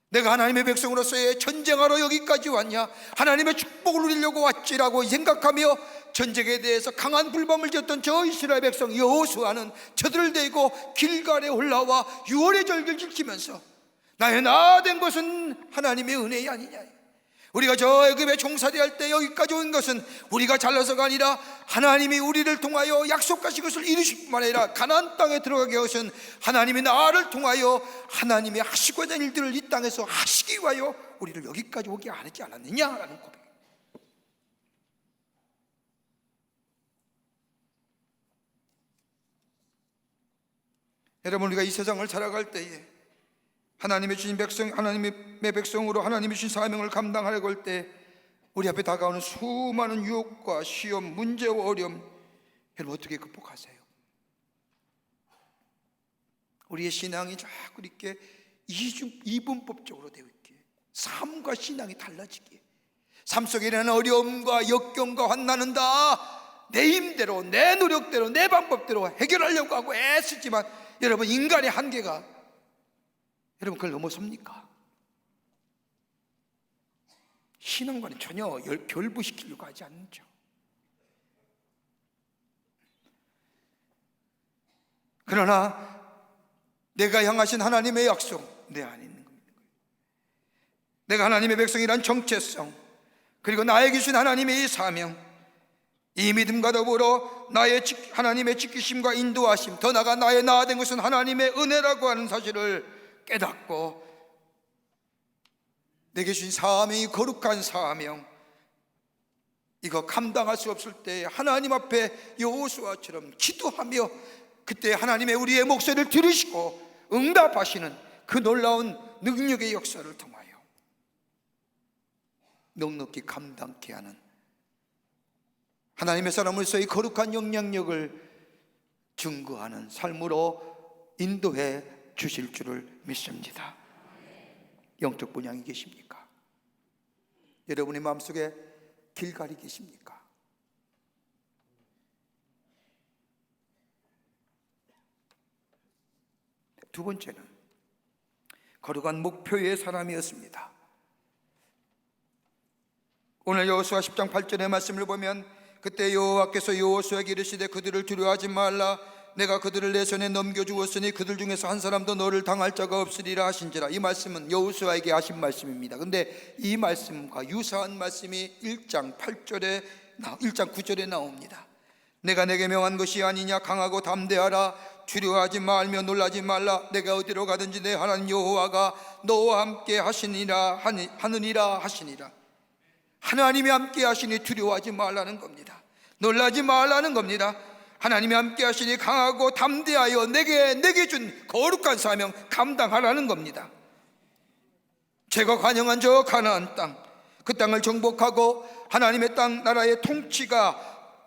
내가 하나님의 백성으로서의 전쟁하러 여기까지 왔냐, 하나님의 축복을 누리려고 왔지라고 생각하며 전쟁에 대해서 강한 불밤을 지었던 저 이스라엘 백성 여호수아는 저들을 데리고 길갈에 올라와 유월의 절기를 지키면서 나의 나 된 것은 하나님의 은혜이 아니냐, 우리가 저 애굽에 종살이 할 때 여기까지 온 것은 우리가 잘나서가 아니라 하나님이 우리를 통하여 약속하신 것을 이루실 뿐만 아니라 가나안 땅에 들어가게 하신 하나님이 나를 통하여 하나님이 하시고자 하는 일들을 이 땅에서 하시기 위하여 우리를 여기까지 오게 하지 않았느냐라는 고백. 여러분, 우리가 이 세상을 살아갈 때에 하나님의 주신 백성, 하나님의 백성으로 하나님의 주신 사명을 감당하려고 할 때 우리 앞에 다가오는 수많은 유혹과 시험, 문제와 어려움, 여러분 어떻게 극복하세요? 우리의 신앙이 자꾸 이렇게 이분법적으로 되어 있기에, 삶과 신앙이 달라지기에, 삶 속에 일어나는 어려움과 역경과 환난은 다 내 힘대로, 내 노력대로, 내 방법대로 해결하려고 하고 애쓰지만 여러분, 인간의 한계가 여러분 그걸 넘어섭니까? 신앙과는 전혀 결부시키려고 하지 않죠. 그러나 내가 향하신 하나님의 약속, 내 안에 있는 겁니다. 내가 하나님의 백성이란 정체성, 그리고 나에게 주신 하나님의 이 사명, 이 믿음과 더불어 나의 하나님의 지키심과 인도하심, 더 나아가 나의 나 된 것은 하나님의 은혜라고 하는 사실을 깨닫고 내게 주신 사명이 거룩한 사명, 이거 감당할 수 없을 때 하나님 앞에 여호수아처럼 기도하며 그때 하나님의 우리의 목소리를 들으시고 응답하시는 그 놀라운 능력의 역사를 통하여 넉넉히 감당케 하는 하나님의 사람으로서의 거룩한 영향력을 증거하는 삶으로 인도해 주실 줄을 믿습니다. 영적 본향이 계십니까? 여러분의 마음속에 길갈이 계십니까? 두 번째는 거룩한 목표의 사람이었습니다. 오늘 여호수아 10장 8절의 말씀을 보면 그때 여호와께서 여호수아에게 이르시되 그들을 두려워하지 말라, 내가 그들을 내 손에 넘겨주었으니 그들 중에서 한 사람도 너를 당할 자가 없으리라 하신지라. 이 말씀은 여호수아에게 하신 말씀입니다. 근데 이 말씀과 유사한 말씀이 1장 9절에 나옵니다. 내가 내게 명한 것이 아니냐, 강하고 담대하라, 두려워하지 말며 놀라지 말라, 내가 어디로 가든지 내 하나님 여호와가 너와 함께 하시니라 하시니라. 하나님이 함께 하시니 두려워하지 말라는 겁니다. 놀라지 말라는 겁니다. 하나님이 함께 하시니 강하고 담대하여 내게 준 거룩한 사명 감당하라는 겁니다. 제가 관영한 저 가나안 땅, 그 땅을 정복하고 하나님의 땅 나라의 통치가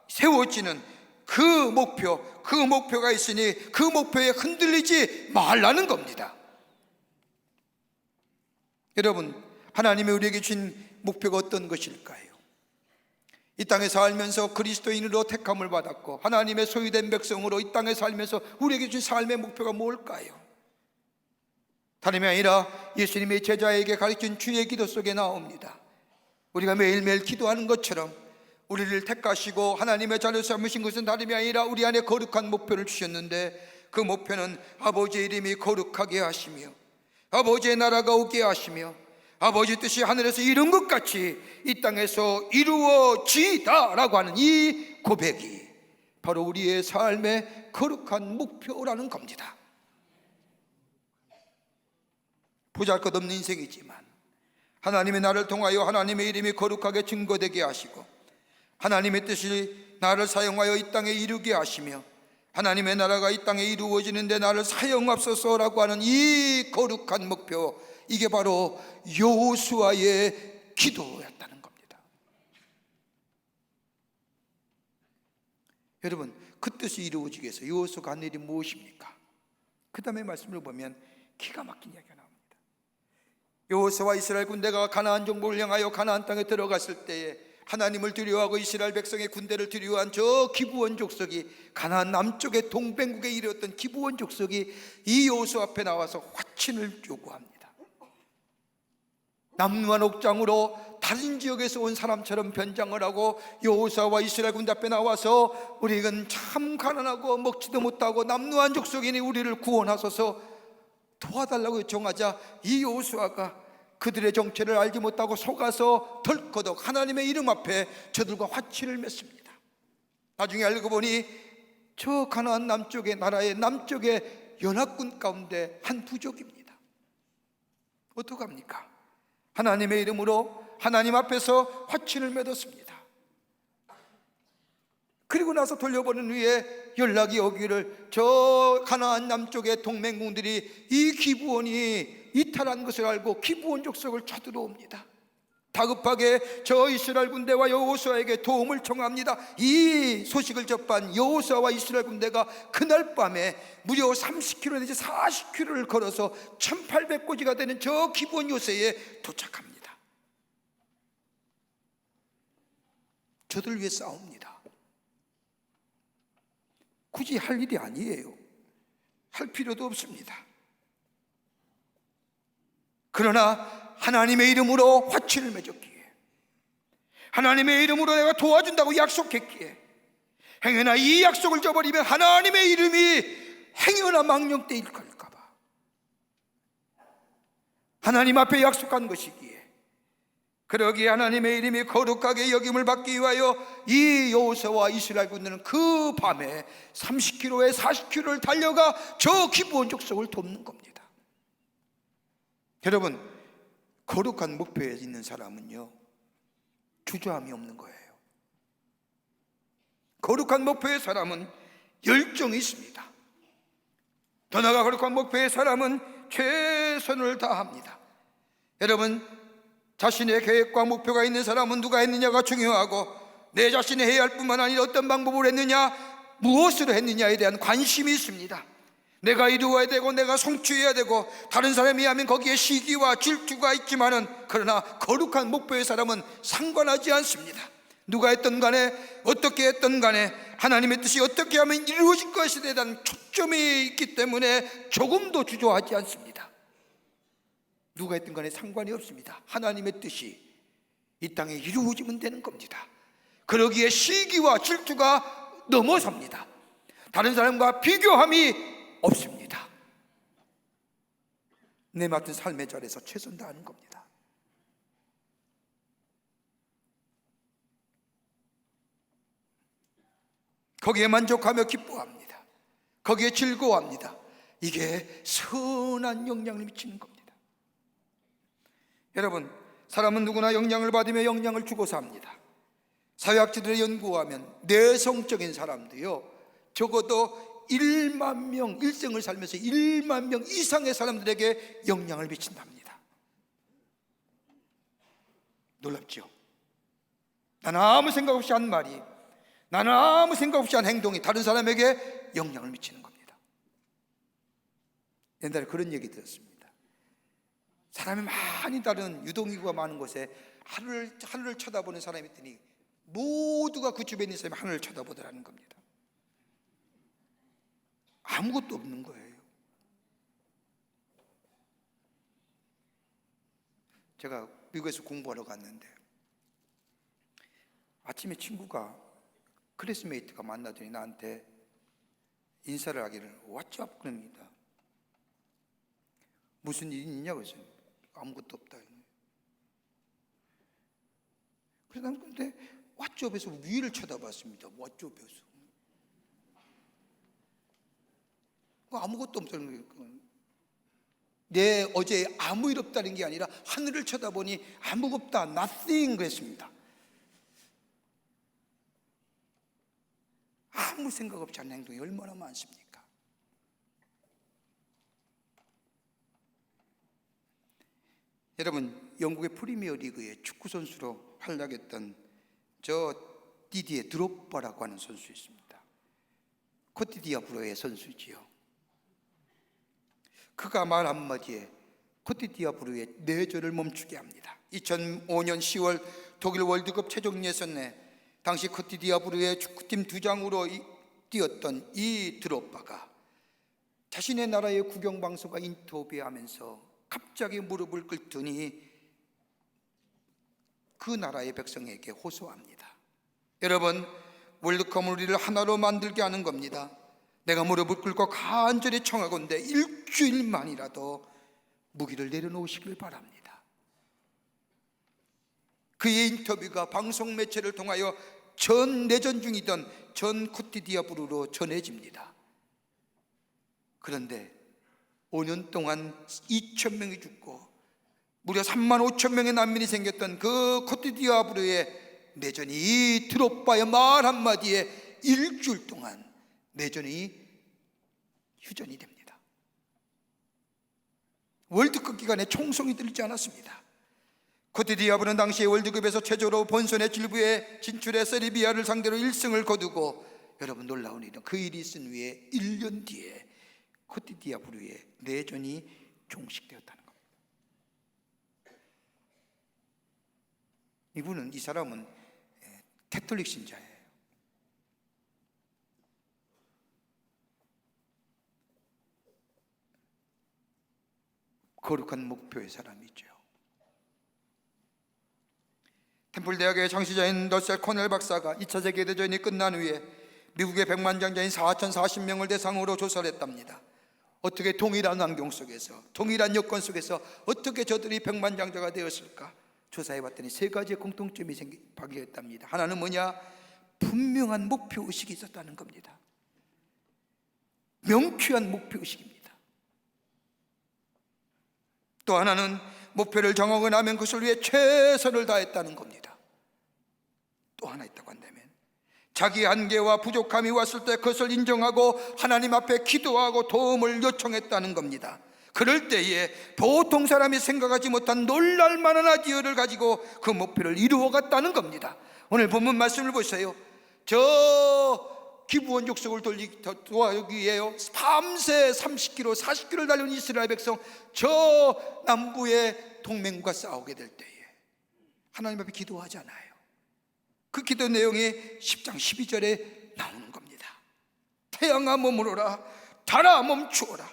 세워지는 그 목표가 있으니 그 목표에 흔들리지 말라는 겁니다. 여러분, 하나님이 우리에게 주신 목표가 어떤 것일까요? 이 땅에 살면서 그리스도인으로 택함을 받았고 하나님의 소유된 백성으로 이 땅에 살면서 우리에게 준 삶의 목표가 뭘까요? 다름이 아니라 예수님의 제자에게 가르친 주의 기도 속에 나옵니다. 우리가 매일매일 기도하는 것처럼 우리를 택하시고 하나님의 자녀 삼으신 것은 다름이 아니라 우리 안에 거룩한 목표를 주셨는데, 그 목표는 아버지의 이름이 거룩하게 하시며 아버지의 나라가 오게 하시며 아버지 뜻이 하늘에서 이룬 것 같이 이 땅에서 이루어지다라고 하는 이 고백이 바로 우리의 삶의 거룩한 목표라는 겁니다. 보잘것없는 인생이지만 하나님의 나를 통하여 하나님의 이름이 거룩하게 증거되게 하시고 하나님의 뜻이 나를 사용하여 이 땅에 이루게 하시며 하나님의 나라가 이 땅에 이루어지는데 나를 사용하소서라고 하는 이 거룩한 목표, 이게 바로 여호수아의 기도였다는 겁니다. 여러분, 그 뜻이 이루어지기 위해서 여호수아가 한 일이 무엇입니까? 그 다음에 말씀을 보면 기가 막힌 이야기가 나옵니다. 여호수아와 이스라엘 군대가 가나안 정복을 향하여 가나안 땅에 들어갔을 때에 하나님을 두려워하고 이스라엘 백성의 군대를 두려워한 저 기브온 족속이, 가나안 남쪽의 동백국에 이르렀던 기브온 족속이 이 여호수아 앞에 나와서 화친을 요구합니다. 남루한 옥장으로 다른 지역에서 온 사람처럼 변장을 하고 여호수아와 이스라엘 군대 앞에 나와서 우리는 참 가난하고 먹지도 못하고 남루한 족속이니 우리를 구원하소서 도와달라고 요청하자 이 여호수아가 그들의 정체를 알지 못하고 속아서 덜커덕 하나님의 이름 앞에 저들과 화친을 맺습니다. 나중에 알고 보니 저 가나안 남쪽의 나라의 남쪽의 연합군 가운데 한 부족입니다. 어떡합니까? 하나님의 이름으로 하나님 앞에서 화친을 맺었습니다. 그리고 나서 돌려보는 후에 연락이 오기를 저 가나안 남쪽의 동맹군들이 이 기브온이 이탈한 것을 알고 기브온 족속을 쳐들어옵니다. 다급하게 저 이스라엘 군대와 여호수아에게 도움을 청합니다. 이 소식을 접한 여호수아와 이스라엘 군대가 그날 밤에 무려 30km 내지 40km를 걸어서 1800고지가 되는 저 기브온 요새에 도착합니다. 저들 위해 싸웁니다. 굳이 할 일이 아니에요. 할 필요도 없습니다. 그러나 하나님의 이름으로 화친을 맺었기에, 하나님의 이름으로 내가 도와준다고 약속했기에, 행여나 이 약속을 저버리면 하나님의 이름이 행여나 망령되일까봐 하나님 앞에 약속한 것이기에, 그러기에 하나님의 이름이 거룩하게 여김을 받기 위하여 이 여호수아와 이스라엘 군대는 그 밤에 30km에 40km를 달려가 저 기브온 족속을 돕는 겁니다. 여러분, 거룩한 목표에 있는 사람은요, 주저함이 없는 거예요. 거룩한 목표의 사람은 열정이 있습니다. 더 나아가 거룩한 목표의 사람은 최선을 다합니다. 여러분, 자신의 계획과 목표가 있는 사람은 누가 했느냐가 중요하고, 내 자신이 해야 할 뿐만 아니라 어떤 방법으로 했느냐, 무엇으로 했느냐에 대한 관심이 있습니다. 내가 이루어야 되고 내가 성취해야 되고 다른 사람이 하면 거기에 시기와 질투가 있지만은, 그러나 거룩한 목표의 사람은 상관하지 않습니다. 누가 했던 간에 어떻게 했던 간에 하나님의 뜻이 어떻게 하면 이루어질 것에 대한 초점이 있기 때문에 조금도 주저하지 않습니다. 누가 했던 간에 상관이 없습니다. 하나님의 뜻이 이 땅에 이루어지면 되는 겁니다. 그러기에 시기와 질투가 넘어섭니다. 다른 사람과 비교함이 없습니다. 내 맡은 삶의 자리에서 최선 다하는 겁니다. 거기에 만족하며 기뻐합니다. 거기에 즐거워합니다. 이게 선한 영향을 미치는 겁니다. 여러분, 사람은 누구나 영향을 받으며 영향을 주고 삽니다. 사회학자들의 연구하면 내성적인 사람도요, 적어도 1만 명, 일생을 살면서 1만 명 이상의 사람들에게 영향을 미친답니다. 놀랍죠? 나는 아무 생각 없이 한 말이, 나는 아무 생각 없이 한 행동이 다른 사람에게 영향을 미치는 겁니다. 옛날에 그런 얘기 들었습니다. 사람이 많이 다른 유동인구가 많은 곳에 하늘을 쳐다보는 사람이 있더니 모두가 그 주변에 있는 사람이 하늘을 쳐다보더라는 겁니다. 아무것도 없는 거예요. 제가 미국에서 공부하러 갔는데 아침에 친구가, 클래스메이트가 만나더니 나한테 인사를 하기를 What's up? 그럽니다. 무슨 일이 있냐고 했어요. 아무것도 없다. 그래서 난 근데 What's up에서 위를 쳐다봤습니다. What's up에서 아무것도 없다는 거예요. 내 어제 아무 일 없다는 게 아니라 하늘을 쳐다보니 아무 없다, nothing 그랬습니다. 아무 생각 없이 하는 행동이 얼마나 많습니까? 여러분, 영국의 프리미어 리그의 축구 선수로 활약했던 저 디디에 드롭바라고 하는 선수 있습니다. 코트 디아브로의 선수지요. 그가 말 한마디에 코트디아부르의 내전을 멈추게 합니다. 2005년 10월 독일 월드컵 최종 예선에 당시 코트디아부르의 축구팀 주장으로 뛰었던 이 드록바가 자신의 나라의 국영방송과 인터뷰하면서 갑자기 무릎을 꿇더니 그 나라의 백성에게 호소합니다. 여러분, 월드컵을 우리를 하나로 만들게 하는 겁니다. 내가 무릎을 꿇고 간절히 청하건대 일주일만이라도 무기를 내려놓으시길 바랍니다. 그의 인터뷰가 방송 매체를 통하여 전 내전 중이던 전 코트디아부르로 전해집니다. 그런데 5년 동안 2,000명이 죽고 무려 35,000명의 난민이 생겼던 그 코트디아부르의 내전이 이 드록바의 말 한마디에 일주일 동안 내전이 휴전이 됩니다. 월드컵 기간에 총성이 들지 않았습니다. 코트디아부르는 당시 월드컵에서 최초로 본선의 질부에 진출해 세르비아를 상대로 1승을 거두고, 여러분 놀라운 일은 그 일이 있은 후에 1년 뒤에 코트디아부르의 내전이 종식되었다는 겁니다. 이 사람은 캐톨릭 신자예요. 거룩한 목표의 사람이죠. 템플 대학의 창시자인 러셀 코넬 박사가 2차 세계대전이 끝난 후에 미국의 백만장자인 4,040명을 대상으로 조사를 했답니다. 어떻게 동일한 환경 속에서, 동일한 여건 속에서 어떻게 저들이 백만장자가 되었을까? 조사해봤더니 3가지의 공통점이 발견했답니다. 하나는 뭐냐? 분명한 목표의식이 있었다는 겁니다. 명쾌한 목표의식입니다. 또 하나는 목표를 정하고 나면 그것을 위해 최선을 다했다는 겁니다. 또 하나 있다고 한다면 자기 한계와 부족함이 왔을 때 그것을 인정하고 하나님 앞에 기도하고 도움을 요청했다는 겁니다. 그럴 때에 보통 사람이 생각하지 못한 놀랄만한 아이디어를 가지고 그 목표를 이루어갔다는 겁니다. 오늘 본문 말씀을 보세요. 저 기브온 족속을 도와주기 위해요, 밤새 30km, 40km를 달려온 이스라엘 백성, 저 남부의 동맹과 싸우게 될 때에 하나님 앞에 기도하잖아요. 그 기도 내용이 10장 12절에 나오는 겁니다. 태양아 머무르라, 달아 멈추어라.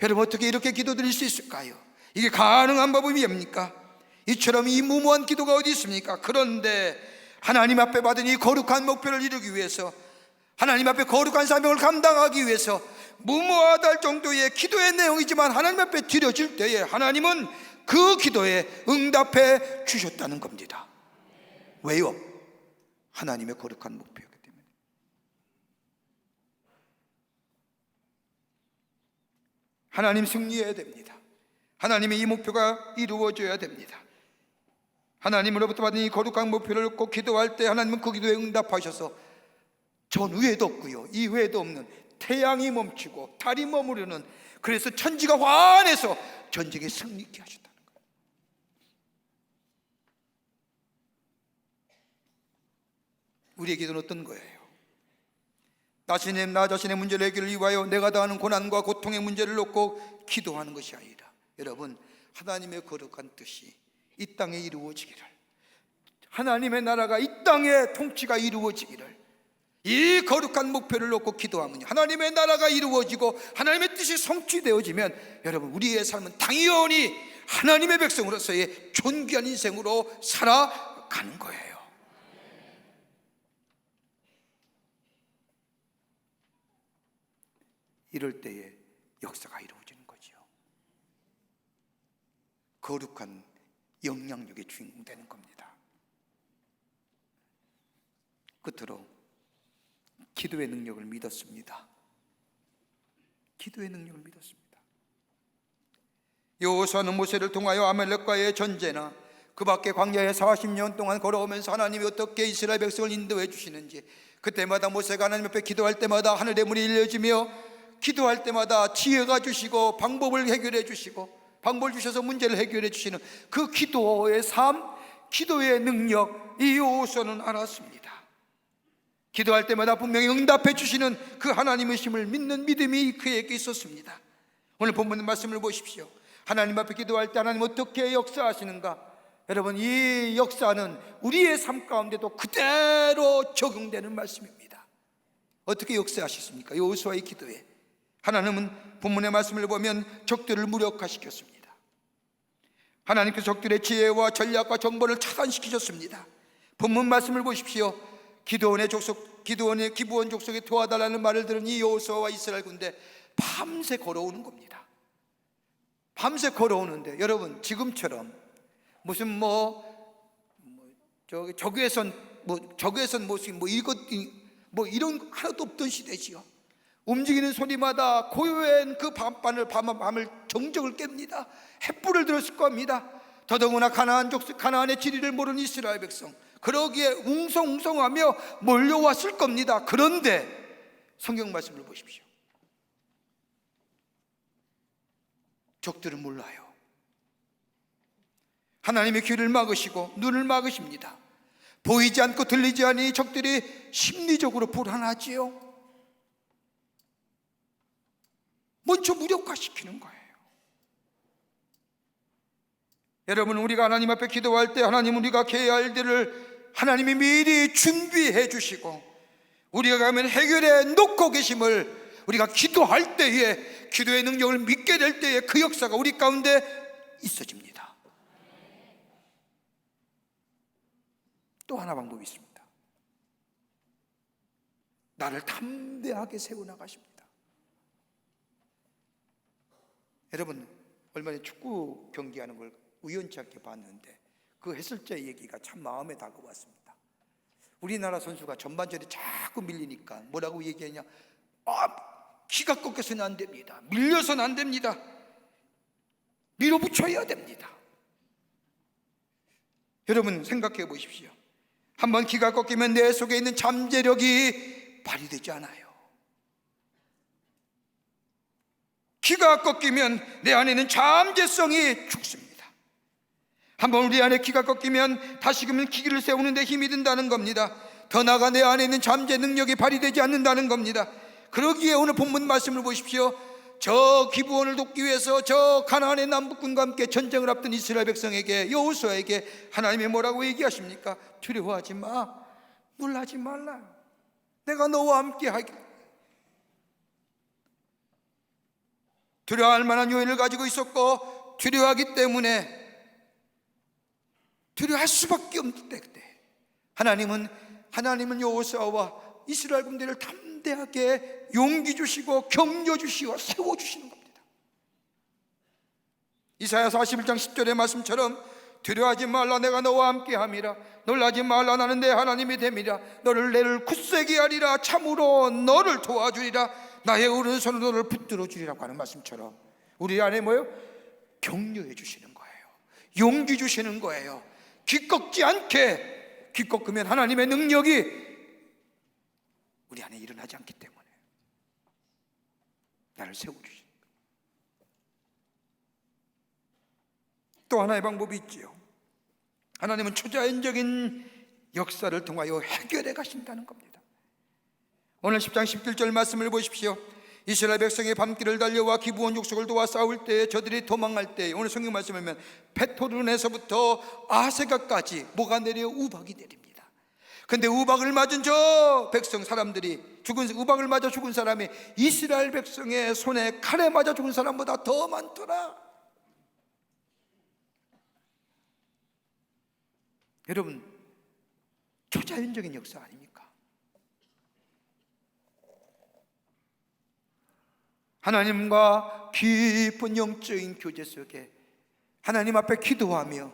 여러분, 어떻게 이렇게 기도드릴 수 있을까요? 이게 가능한 법이 뭡니까? 이처럼 이 무모한 기도가 어디 있습니까? 그런데 하나님 앞에 받은 이 거룩한 목표를 이루기 위해서, 하나님 앞에 거룩한 사명을 감당하기 위해서 무모하다 할 정도의 기도의 내용이지만 하나님 앞에 드려질 때에 하나님은 그 기도에 응답해 주셨다는 겁니다. 왜요? 하나님의 거룩한 목표이기 때문에. 하나님 승리해야 됩니다. 하나님의 이 목표가 이루어져야 됩니다. 하나님으로부터 받은 이 거룩한 목표를 꼭 기도할 때 하나님은 그 기도에 응답하셔서 전 외에도 없고요, 이 외에도 없는 태양이 멈추고 달이 머무르는, 그래서 천지가 환해서 전쟁에 승리케 하셨다는 거예요. 우리의 기도는 어떤 거예요? 나 자신의 문제를 해결을 위하여 내가 당하는 고난과 고통의 문제를 놓고 기도하는 것이 아니라, 여러분, 하나님의 거룩한 뜻이 이 땅에 이루어지기를, 하나님의 나라가 이 땅에 통치가 이루어지기를, 이 거룩한 목표를 놓고 기도하면 하나님의 나라가 이루어지고 하나님의 뜻이 성취되어지면 여러분, 우리의 삶은 당연히 하나님의 백성으로서의 존귀한 인생으로 살아가는 거예요. 이럴 때에 역사가 이루어지는 거죠. 거룩한 영향력의 주인공 되는 겁니다. 끝으로 기도의 능력을 믿었습니다. 기도의 능력을 믿었습니다. 여호수아는 모세를 통하여 아말렉과의 전쟁이나 그 밖에 광야에 40년 동안 걸어오면서 하나님이 어떻게 이스라엘 백성을 인도해 주시는지, 그때마다 모세가 하나님 앞에 기도할 때마다 하늘의 문이 열려지며, 기도할 때마다 지혜가 주시고 방법을 해결해 주시고, 방법을 주셔서 문제를 해결해 주시는 그 기도의 삶, 기도의 능력, 이 여호수아는 알았습니다. 기도할 때마다 분명히 응답해 주시는 그 하나님의 힘을 믿는 믿음이 그에게 있었습니다. 오늘 본문 말씀을 보십시오. 하나님 앞에 기도할 때 하나님 어떻게 역사하시는가? 여러분, 이 역사는 우리의 삶 가운데도 그대로 적용되는 말씀입니다. 어떻게 역사하셨습니까? 여호수아의 기도에 하나님은 본문의 말씀을 보면 적들을 무력화시켰습니다. 하나님께서 적들의 지혜와 전략과 정보를 차단시키셨습니다. 본문 말씀을 보십시오. 기브온 족속에 도와달라는 말을 들은 이 여호수아와 이스라엘 군대 밤새 걸어오는 겁니다. 밤새 걸어오는데 여러분, 지금처럼 무슨 적외선 이런 하나도 없던 시대지요. 움직이는 소리마다 고요한 그 밤을 정적을 깹니다. 횃불을 들었을 겁니다. 더더구나 가나안의 지리를 모르는 이스라엘 백성, 그러기에 웅성웅성하며 몰려왔을 겁니다. 그런데 성경 말씀을 보십시오. 적들은 몰라요. 하나님의 귀를 막으시고 눈을 막으십니다. 보이지 않고 들리지 않으니 적들이 심리적으로 불안하지요. 먼저 무력화시키는 거예요. 여러분, 우리가 하나님 앞에 기도할 때 하나님, 우리가 해야 할 일들을 하나님이 미리 준비해 주시고 우리가 가면 해결해 놓고 계심을 우리가 기도할 때에, 기도의 능력을 믿게 될 때에 그 역사가 우리 가운데 있어집니다. 또 하나 방법이 있습니다. 나를 담대하게 세워나가십니다. 여러분, 얼마 전에 축구 경기하는 걸 우연치 않게 봤는데 그 해설자 얘기가 참 마음에 다가왔습니다. 우리나라 선수가 전반전에 자꾸 밀리니까 뭐라고 얘기하냐? 기가 꺾여서는 안 됩니다. 밀려서는 안 됩니다. 밀어붙여야 됩니다. 여러분, 생각해 보십시오. 한번 기가 꺾이면 내 속에 있는 잠재력이 발휘되지 않아요. 기가 꺾이면 내 안에 있는 잠재성이 죽습니다. 한번 우리 안에 기가 꺾이면 다시금 기기를 세우는 데 힘이 든다는 겁니다. 더 나아가 내 안에 있는 잠재 능력이 발휘되지 않는다는 겁니다. 그러기에 오늘 본문 말씀을 보십시오. 저 기브온을 돕기 위해서 저 가나안의 남북군과 함께 전쟁을 앞둔 이스라엘 백성에게, 여호수아에게 하나님이 뭐라고 얘기하십니까? 두려워하지 마, 놀라지 말라, 내가 너와 함께 하길. 두려워할 만한 요인을 가지고 있었고, 두려워하기 때문에 두려워할 수밖에 없을 때, 그때 하나님은 여호수아와 이스라엘 군대를 담대하게 용기 주시고 격려 주시고 세워 주시는 겁니다. 이사야 41장 10절의 말씀처럼 두려워하지 말라, 내가 너와 함께 함이라. 놀라지 말라, 나는 내 하나님이 됨이라. 너를 굳세게 하리라. 참으로 너를 도와주리라. 나의 오른손으로 너를 붙들어 주리라고 하는 말씀처럼 우리 안에 뭐예요? 격려해 주시는 거예요. 용기 주시는 거예요. 기 꺾지 않게. 기 꺾으면 하나님의 능력이 우리 안에 일어나지 않기 때문에 나를 세워주시는 거예요. 또 하나의 방법이 있지요. 하나님은 초자연적인 역사를 통하여 해결해 가신다는 겁니다. 오늘 10장 17절 말씀을 보십시오. 이스라엘 백성이 밤길을 달려와 기브온 족속을 도와 싸울 때에, 저들이 도망할 때에, 오늘 성경 말씀을 보면 베토른에서부터 아세가까지 뭐가 내려? 우박이 내립니다. 근데 우박을 맞은 저 백성 사람들이, 우박을 맞아 죽은 사람이 이스라엘 백성의 손에 칼에 맞아 죽은 사람보다 더 많더라. 여러분, 초자연적인 역사 아닙니까? 하나님과 깊은 영적인 교제 속에 하나님 앞에 기도하며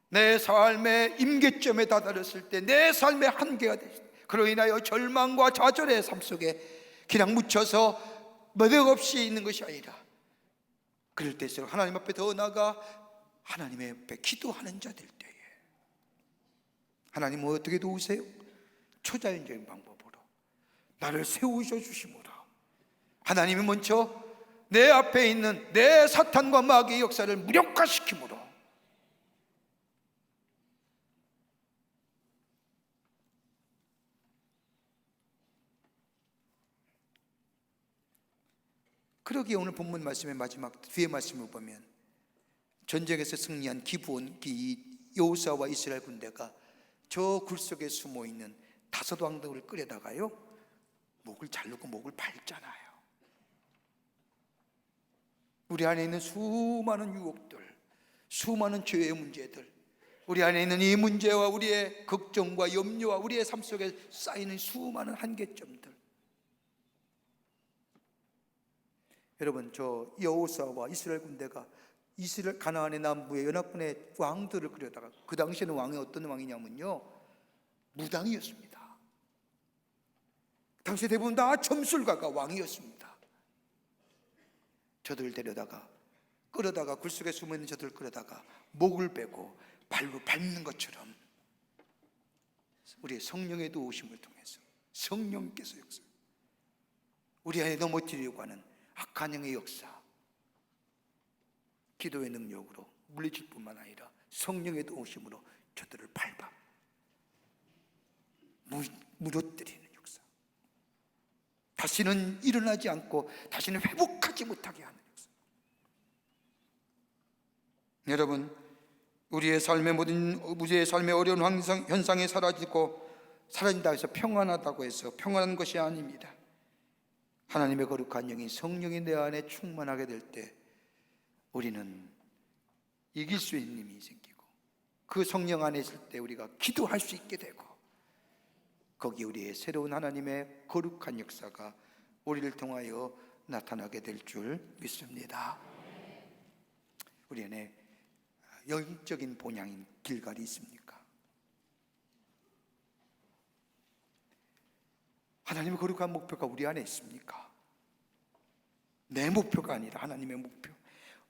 내 삶의 임계점에 다다랐을 때, 내 삶의 한계가 되실 때, 그로 인하여 절망과 좌절의 삶 속에 그냥 묻혀서 매력 없이 있는 것이 아니라, 그럴 때일수록 하나님 앞에 더 나아가 하나님의 앞에 기도하는 자들 때에 하나님은 어떻게 도우세요? 초자연적인 방법으로 나를 세우셔 주심으로 하나님이 먼저 내 앞에 있는 내 사탄과 마귀의 역사를 무력화시킴으로 그러기에 오늘 본문 말씀의 마지막 뒤에 말씀을 보면 전쟁에서 승리한 기브온 여호수아와 이스라엘 군대가 저 굴 속에 숨어 있는 다섯 왕들을 끌어다가요 목을 자르고 목을 밟잖아요. 우리 안에 있는 수많은 유혹들, 수많은 죄의 문제들, 우리 안에 있는 이 문제와 우리의 걱정과 염려와 우리의 삶 속에 쌓이는 수많은 한계점들, 여러분, 저 여호수아와 이스라엘 군대가 이스라엘 가나안의 남부의 연합군의 왕들을 끌어다가, 그 당시에는 왕이 어떤 왕이냐면요 무당이었습니다. 당시 대부분 다 점술가가 왕이었습니다. 저들을 데려다가 끌어다가 굴 속에 숨어있는 저들을 끌어다가 목을 베고 발로 밟는 것처럼 우리의 성령의 도우심을 통해서 성령께서 역사, 우리 안에 넘어뜨리려고 하는 악한 영의 역사, 기도의 능력으로 물리칠 뿐만 아니라 성령의 도우심으로 저들을 밟아 무너뜨리는 역사, 다시는 일어나지 않고 다시는 회복하지 못하게 하는 역사. 여러분, 우리의 삶의 어려운 현상이 사라진다 해서 평안하다고 해서 평안한 것이 아닙니다. 하나님의 거룩한 영이, 성령이 내 안에 충만하게 될 때 우리는 이길 수 있는 힘이 생기고, 그 성령 안에 있을 때 우리가 기도할 수 있게 되고, 거기에 우리의 새로운 하나님의 거룩한 역사가 우리를 통하여 나타나게 될 줄 믿습니다. 우리 안에 영적인 본향인 길갈이 있습니까? 하나님의 거룩한 목표가 우리 안에 있습니까? 내 목표가 아니라 하나님의 목표.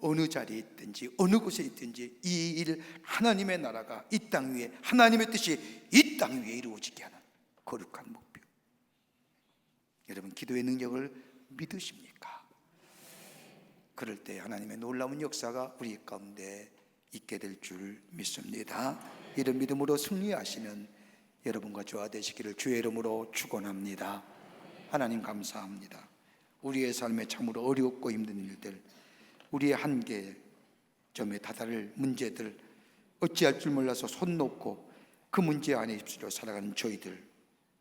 어느 자리에 있든지 어느 곳에 있든지 이 일, 하나님의 나라가 이 땅 위에, 하나님의 뜻이 이 땅 위에 이루어지게 하는 거룩한 목표. 여러분, 기도의 능력을 믿으십니까? 그럴 때 하나님의 놀라운 역사가 우리 가운데 있게 될 줄 믿습니다. 이런 믿음으로 승리하시는 여러분과 저와 되시기를 주의 이름으로 축원합니다. 하나님 감사합니다. 우리의 삶에 참으로 어렵고 힘든 일들, 우리의 한계점에 다다를 문제들, 어찌할 줄 몰라서 손 놓고 그 문제 안에 휩쓸려 살아가는 저희들,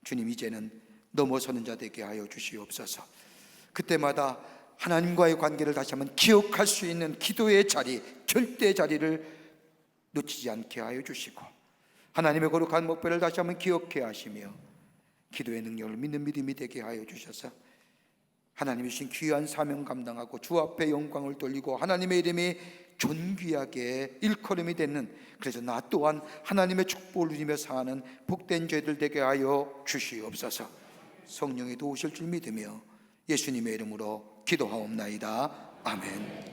주님 이제는 넘어서는 자 되게 하여 주시옵소서. 그때마다 하나님과의 관계를 다시 한번 기억할 수 있는 기도의 자리, 절대 자리를 놓치지 않게 하여 주시고, 하나님의 거룩한 목표를 다시 한번 기억해 하시며 기도의 능력을 믿는 믿음이 되게 하여 주셔서 하나님이 주신 귀한 사명 감당하고 주 앞에 영광을 돌리고 하나님의 이름이 존귀하게 일컬음이 되는, 그래서 나 또한 하나님의 축복을 누리며 사는 복된 죄들 되게 하여 주시옵소서. 성령이 도우실 줄 믿으며 예수님의 이름으로 기도하옵나이다. 아멘.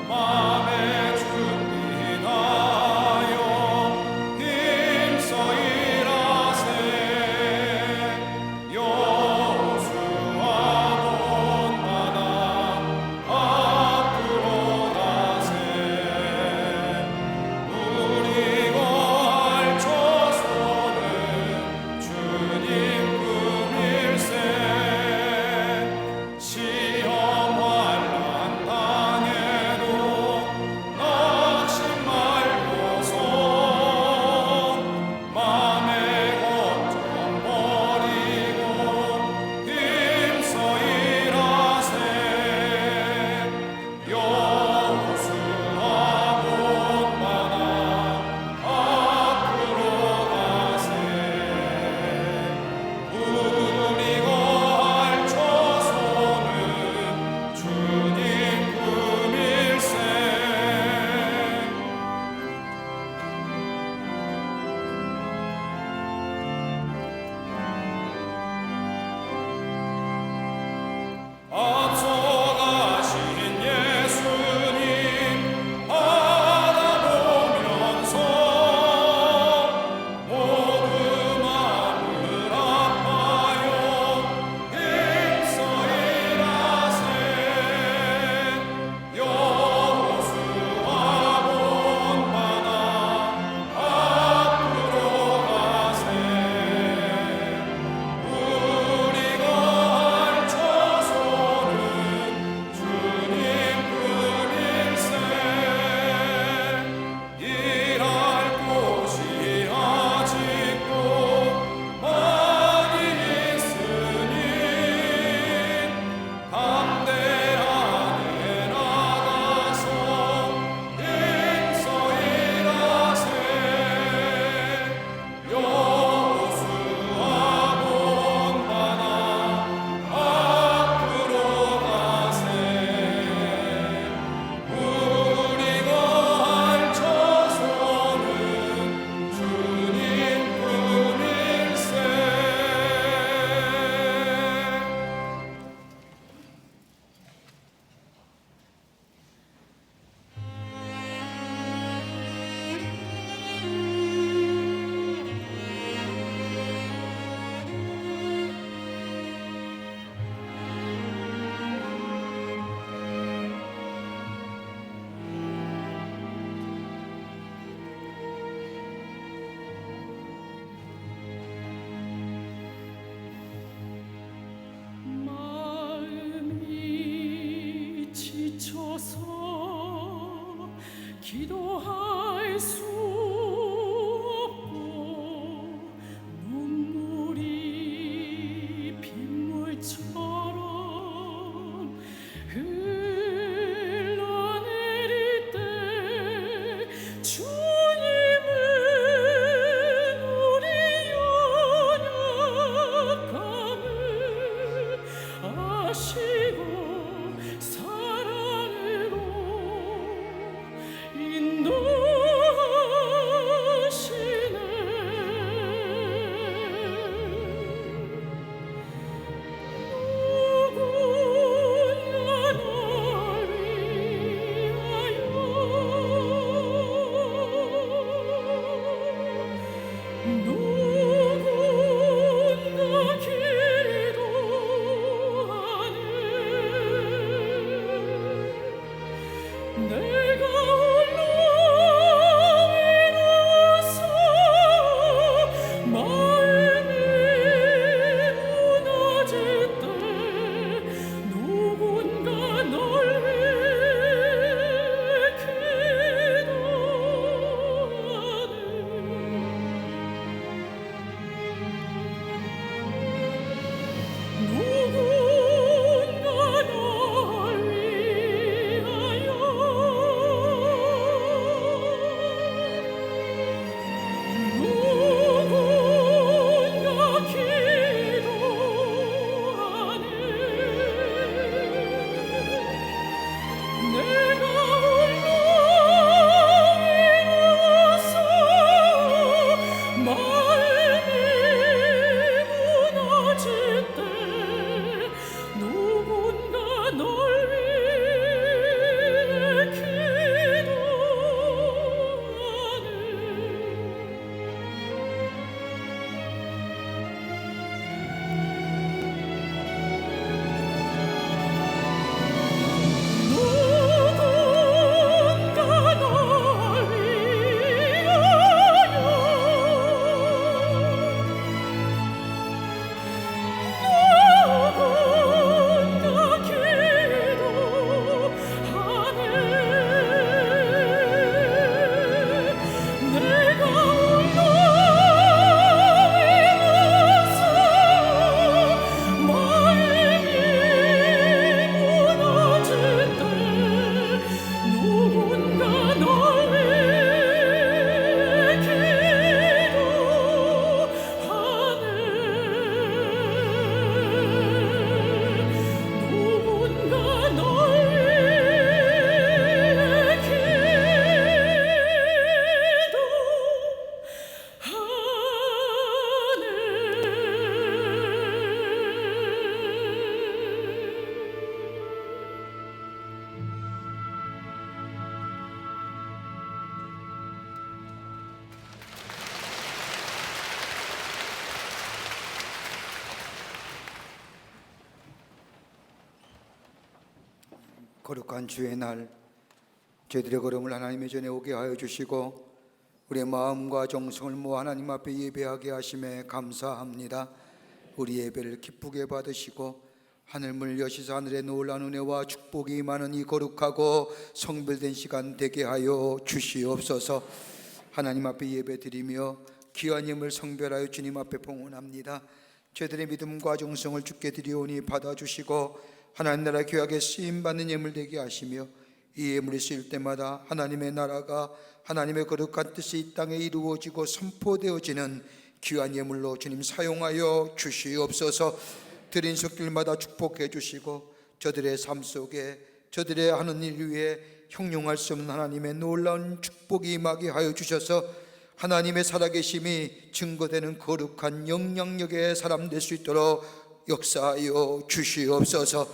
맘의 준비다 거룩한 주의 날 저희들의 걸음을 하나님의 전에 오게 하여 주시고 우리의 마음과 정성을 모아 하나님 앞에 예배하게 하심에 감사합니다. 우리 예배를 기쁘게 받으시고 하늘문을 여시사 하늘의 놀라운 은혜와 축복이 많은 이 거룩하고 성별된 시간 되게 하여 주시옵소서. 하나님 앞에 예배드리며 귀한 예물 성별하여 주님 앞에 봉헌합니다. 저희들의 믿음과 정성을 주께 드리오니 받아주시고 하나님 나라 귀하게 쓰임받는 예물 되게 하시며 이 예물이 쓰일 때마다 하나님의 나라가 하나님의 거룩한 뜻이 이 땅에 이루어지고 선포되어지는 귀한 예물로 주님 사용하여 주시옵소서. 드린 손길마다 축복해 주시고 저들의 삶 속에 저들의 하는 일 위에 형용할 수 없는 하나님의 놀라운 축복이 임하게 하여 주셔서 하나님의 살아계심이 증거되는 거룩한 영향력의 사람 될 수 있도록 역사하여 주시옵소서.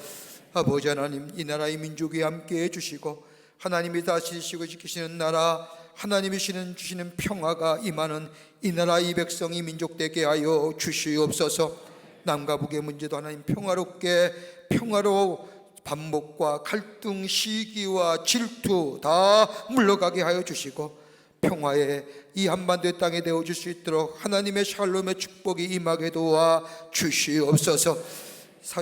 아버지 하나님, 이 나라의 민족이 함께해 주시고 하나님이 다스리시고 지키시는 나라, 하나님이 주시는 평화가 임하는 이 나라 이 백성 이 민족 되게 하여 주시옵소서. 남과 북의 문제도 하나님 평화로 반목과 갈등, 시기와 질투 다 물러가게 하여 주시고 평화의 이 한반도의 땅에 되어줄 수 있도록 하나님의 샬롬의 축복이 임하게 도와 주시옵소서.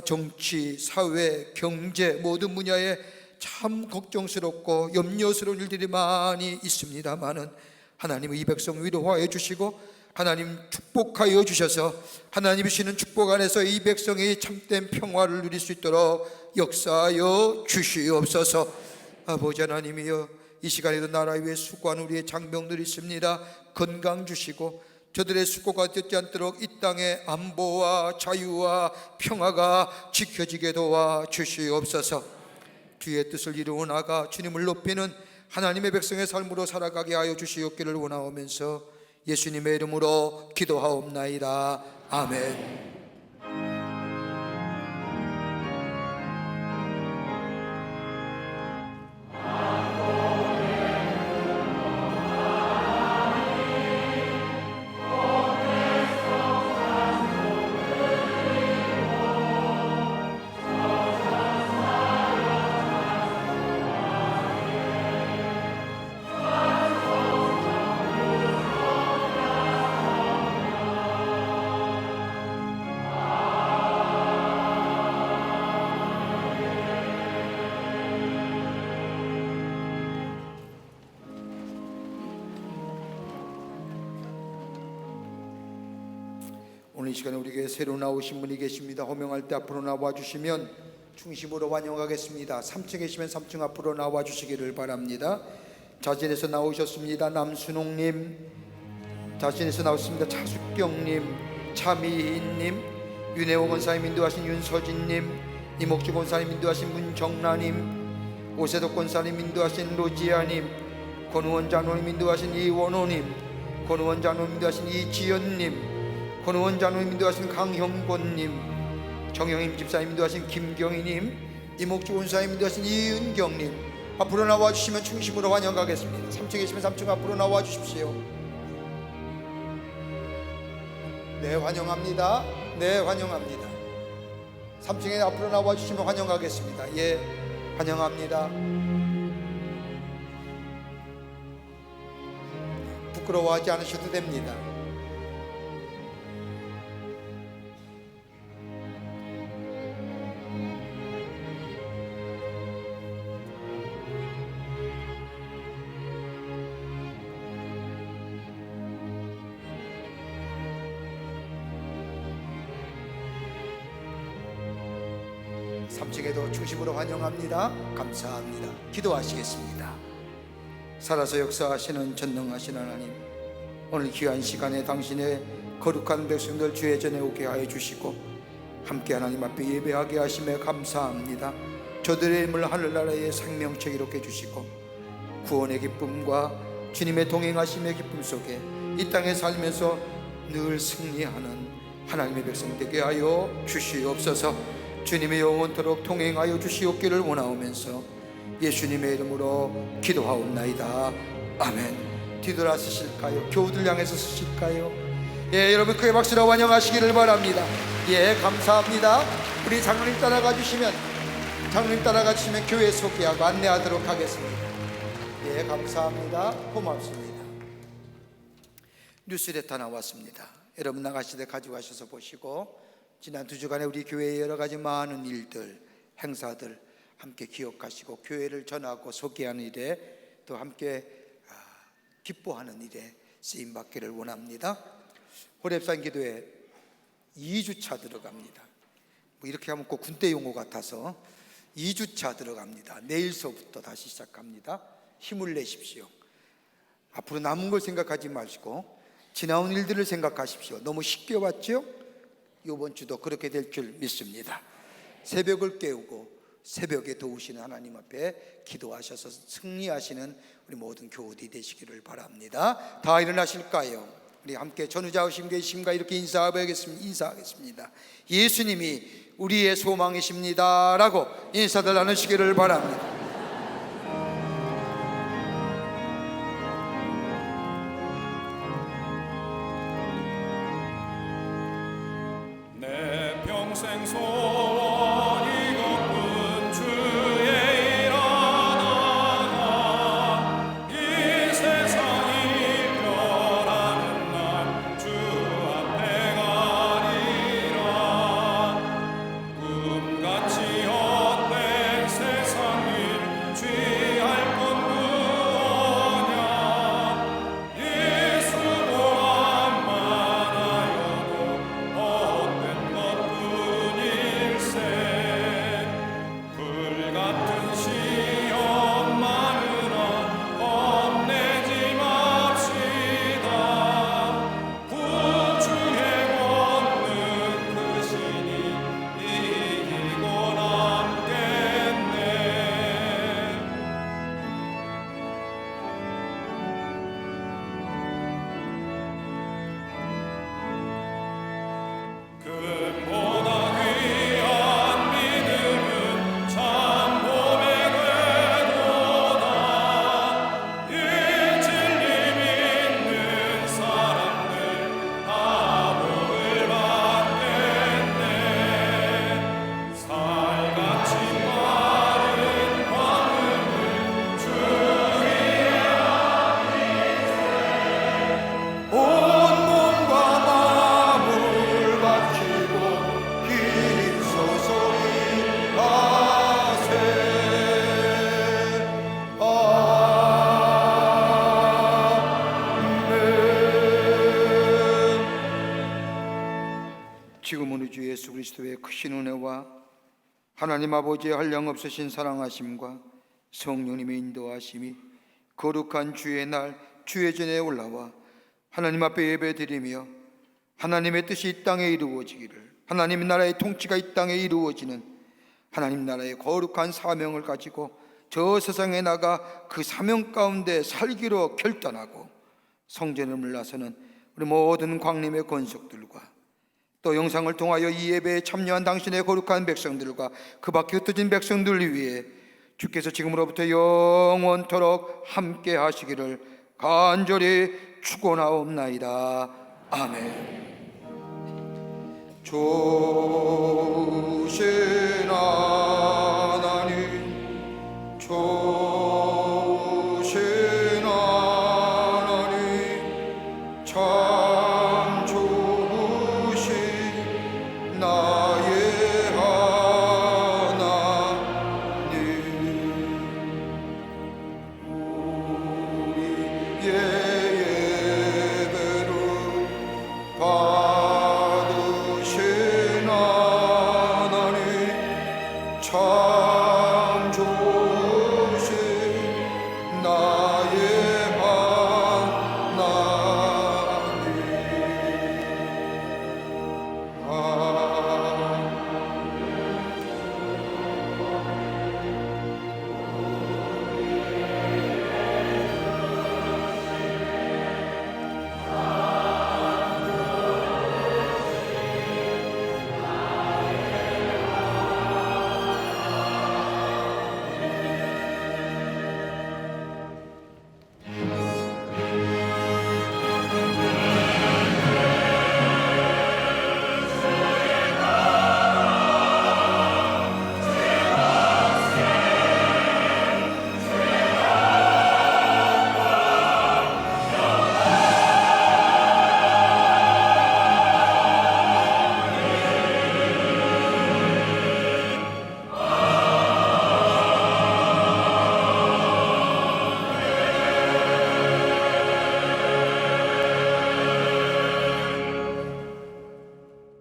정치, 사회, 경제 모든 분야에 참 걱정스럽고 염려스러운 일들이 많이 있습니다마는 하나님의 이 백성 위로하여 주시고 하나님 축복하여 주셔서 하나님이 주시는 축복 안에서 이 백성이 참된 평화를 누릴 수 있도록 역사하여 주시옵소서. 아버지 하나님이여, 이 시간에도 나라 위에 수고하는 우리의 장병들이 있습니다. 건강 주시고 저들의 수고가 듣지 않도록 이 땅의 안보와 자유와 평화가 지켜지게 도와 주시옵소서. 주의 뜻을 이루어 나가 주님을 높이는 하나님의 백성의 삶으로 살아가게 하여 주시옵기를 원하오면서 예수님의 이름으로 기도하옵나이다. 아멘. 오늘 이 시간에 우리에게 새로 나오신 분이 계십니다. 호명할 때 앞으로 나와 주시면 중심으로 환영하겠습니다. 3층에 계시면 3층 앞으로 나와 주시기를 바랍니다. 자진해서 나오셨습니다. 남순홍님, 자진해서 나오셨습니다. 차숙경님, 차미희님, 윤혜원 권사님 인도하신 윤서진님, 이목주 권사님 인도하신 문정라님, 오세덕 권사님 인도하신 로지아님, 권우원 장로님 인도하신 이원호님, 권우원 장로님 인도하신 이지연님, 권우원 장로님 인도하신 강형권님, 정영임 집사님 인도하신 김경희님, 이목주 원사님 인도하신 이은경님, 앞으로 나와 주시면 중심으로 환영하겠습니다. 3층에 계시면 3층 앞으로 나와 주십시오. 네, 환영합니다. 네, 환영합니다. 3층에 앞으로 나와 주시면 환영하겠습니다. 예, 환영합니다. 부끄러워하지 않으셔도 됩니다. 삼층에도 중심으로 환영합니다. 감사합니다. 기도하시겠습니다. 살아서 역사하시는 전능하신 하나님, 오늘 귀한 시간에 당신의 거룩한 백성들 주의 전에 오게 하여 주시고 함께 하나님 앞에 예배하게 하심에 감사합니다. 저들의 힘을 하늘나라의 생명체 이롭게 해주시고 구원의 기쁨과 주님의 동행하심의 기쁨 속에 이 땅에 살면서 늘 승리하는 하나님의 백성 되게 하여 주시옵소서. 주님의 영원토록 동행하여 주시옵기를 원하오면서 예수님의 이름으로 기도하옵나이다. 아멘. 뒤돌아 쓰실까요? 교우들 향해서 쓰실까요? 예, 여러분 크게 박수로 환영하시기를 바랍니다. 예, 감사합니다. 우리 장로님 따라가 주시면 장로님 따라가시면 교회 소개하고 안내하도록 하겠습니다. 예, 감사합니다. 고맙습니다. 뉴스레터 나왔습니다. 여러분 나가실 때 가져가셔서 보시고 지난 2주간에 우리 교회의 여러 가지 많은 일들, 행사들 함께 기억하시고 교회를 전하고 소개하는 일에 또 함께 기뻐하는 일에 쓰임받기를 원합니다. 호렙산 기도에 2주차 들어갑니다. 뭐 이렇게 하면 꼭 군대 용어 같아서 2주차 들어갑니다. 내일서부터 다시 시작합니다. 힘을 내십시오. 앞으로 남은 걸 생각하지 마시고 지나온 일들을 생각하십시오. 너무 쉽게 왔죠? 이번 주도 그렇게 될 줄 믿습니다. 새벽을 깨우고 새벽에 도우시는 하나님 앞에 기도하셔서 승리하시는 우리 모든 교우들이 되시기를 바랍니다. 다 일어나실까요? 우리 함께 전우자오심 계심과 이렇게 인사하겠습니다. 예수님이 우리의 소망이십니다 라고 인사들 나누시기를 바랍니다. 내 평생 소원이 높은 주의 일하다가 이 세상이 변하는 날 주 앞에 가리라. 꿈같이 헛된 세상 일 취할 것 무엇냐. 예수 보암만 하여도 헛된 것뿐일세. 불같은 시험 많으나 겁내지 맙시다. 구주의 권능 크시니 이기고 남겠네. 금보다 귀한 믿음은 참 보배되도다. 이 진리 믿는 사람들 다 복을 받겠네. 살같이 마른 광음을 주 위에 온 몸과 마음을 바치고 긴 소소리 하세. 아멘. 지금은 우리 주 예수 그리스도의 크신 은혜와 하나님 아버지의 한량없으신 사랑하심과 성령님의 인도하심이 거룩한 주의 날 주의 전에 올라와 하나님 앞에 예배드리며 하나님의 뜻이 이 땅에 이루어지기를, 하나님 나라의 통치가 이 땅에 이루어지는 하나님 나라의 거룩한 사명을 가지고 저 세상에 나가 그 사명 가운데 살기로 결단하고 성전을 나서는 우리 모든 광림의 권속들과 또 영상을 통하여 이 예배에 참여한 당신의 거룩한 백성들과 그 밖에 흩어진 백성들을 위해 주께서 지금으로부터 영원토록 함께 하시기를 간절히 축원하옵나이다. 아멘. 조실